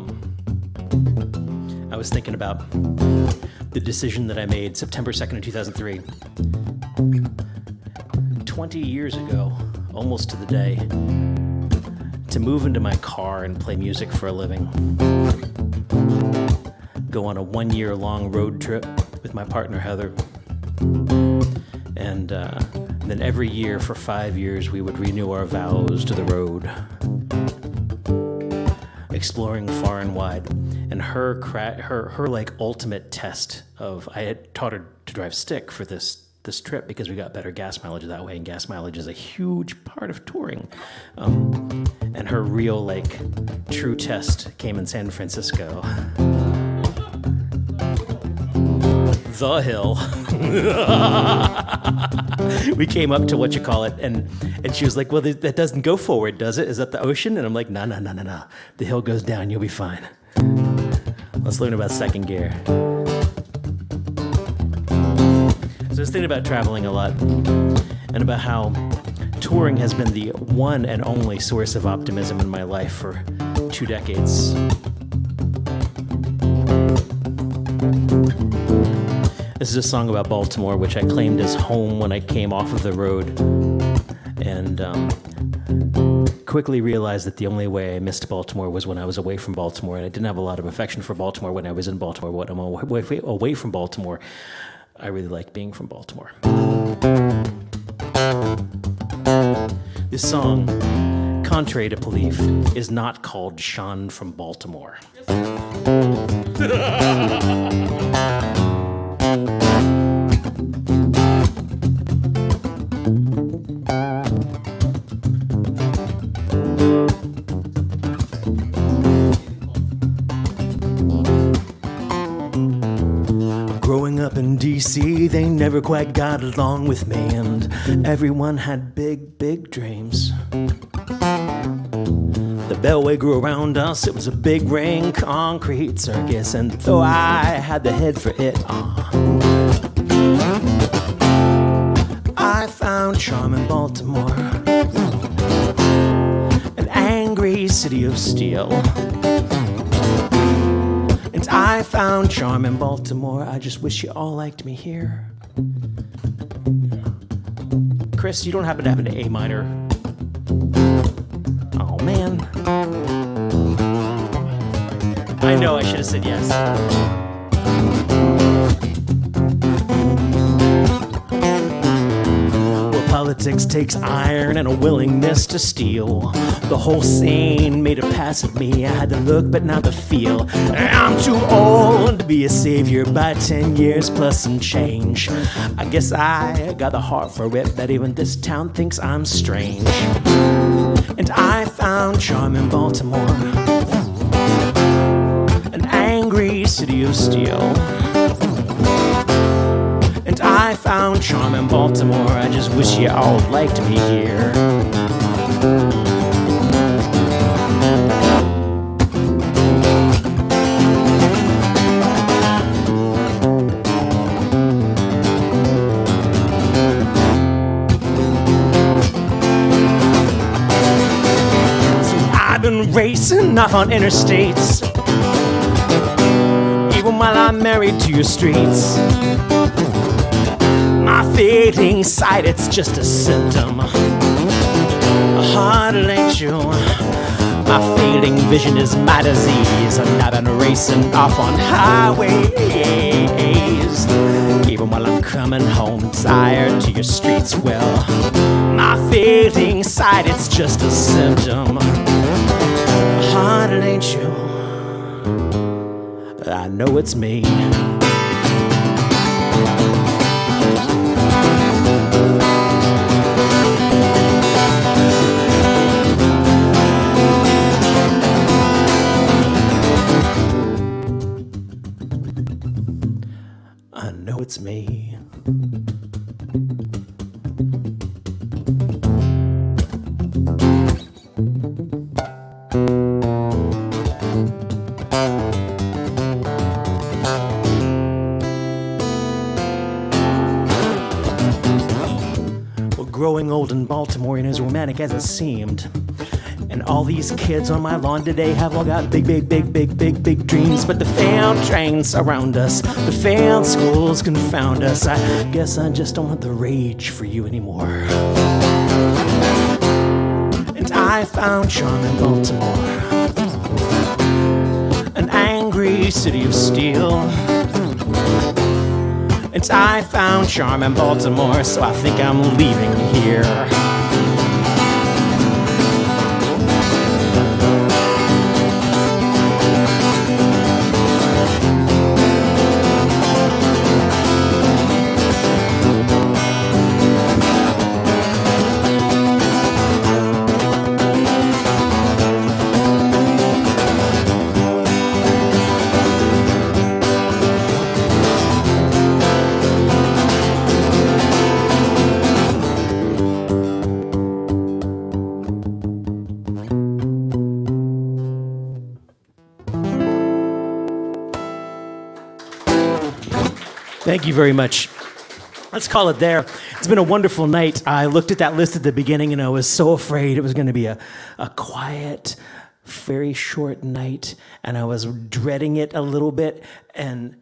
was thinking about the decision that I made September 2nd of 2003. 20 years ago, almost to the day, to move into my car and play music for a living. Go on a 1-year-long road trip with my partner Heather. And then every year for 5 years we would renew our vows to the road, exploring far and wide. And her like ultimate test of, I had taught her to drive stick for this trip because we got better gas mileage that way, and gas mileage is a huge part of touring. And her real like true test came in San Francisco. The hill. We came up to what you call it, and she was like, well, that doesn't go forward, does it? Is that the ocean? And I'm like, no. The hill goes down, you'll be fine. Let's learn about second gear. So I was thinking about traveling a lot, and about how touring has been the one and only source of optimism in my life for 2 decades. This is a song about Baltimore, which I claimed as home when I came off of the road, and quickly realized that the only way I missed Baltimore was when I was away from Baltimore, and I didn't have a lot of affection for Baltimore when I was in Baltimore. When I'm away from Baltimore, I really like being from Baltimore. This song, contrary to belief, is not called Sean from Baltimore. Growing up in D.C., they never quite got along with me, and everyone had big, big dreams. The Beltway grew around us, it was a big ring concrete circus, and though I had the head for it, I found charm in Baltimore, an angry city of steel. And I found charm in Baltimore, I just wish you all liked me here. Chris, you don't happen to have an A minor? Oh man. I know I should have said yes. Politics takes iron and a willingness to steal. The whole scene made a pass at me. I had the look but not the feel. I'm too old to be a savior by 10 years plus some change. I guess I got the heart for it that even this town thinks I'm strange. And I found charm in Baltimore, an angry city of steel. And I found charm in Baltimore, I just wish you all liked me here. So I've been racing off on interstates,
I'm married to your streets. My fading sight, it's just a symptom. Heart ain't you. My fading vision is my disease. I'm not racing off on highways. Even while I'm coming home tired to your streets, well, my fading sight, it's just a symptom. Heart ain't you. I know it's me. I know it's me. Well, growing old in Baltimore ain't as romantic as it seemed. And all these kids on my lawn today have all got big dreams. But the failed trains surround us, the failed schools confound us. I guess I just don't want the rage for you anymore. And I found charm in Baltimore, an angry city of steel. And I found charm in Baltimore, so I think I'm leaving here. Thank you very much. Let's call it there. It's been a wonderful night. I looked at that list at the beginning and I was so afraid it was going to be a quiet, very short night, and I was dreading it a little bit. And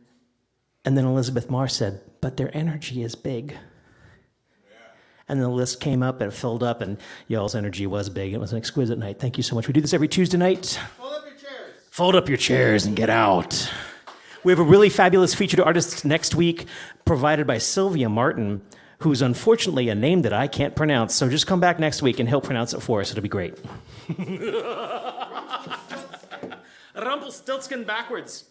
then Elizabeth Marr said, "But their energy is big." And the list came up and it filled up, and y'all's energy was big. It was an exquisite night. Thank you so much. We do this every Tuesday night.
Fold up your chairs.
Fold up your chairs and get out. We have a really fabulous featured artist next week, provided by Sylvia Martin, who's unfortunately a name that I can't pronounce. So just come back next week and he'll pronounce it for us. It'll be great. Rumpelstiltskin backwards.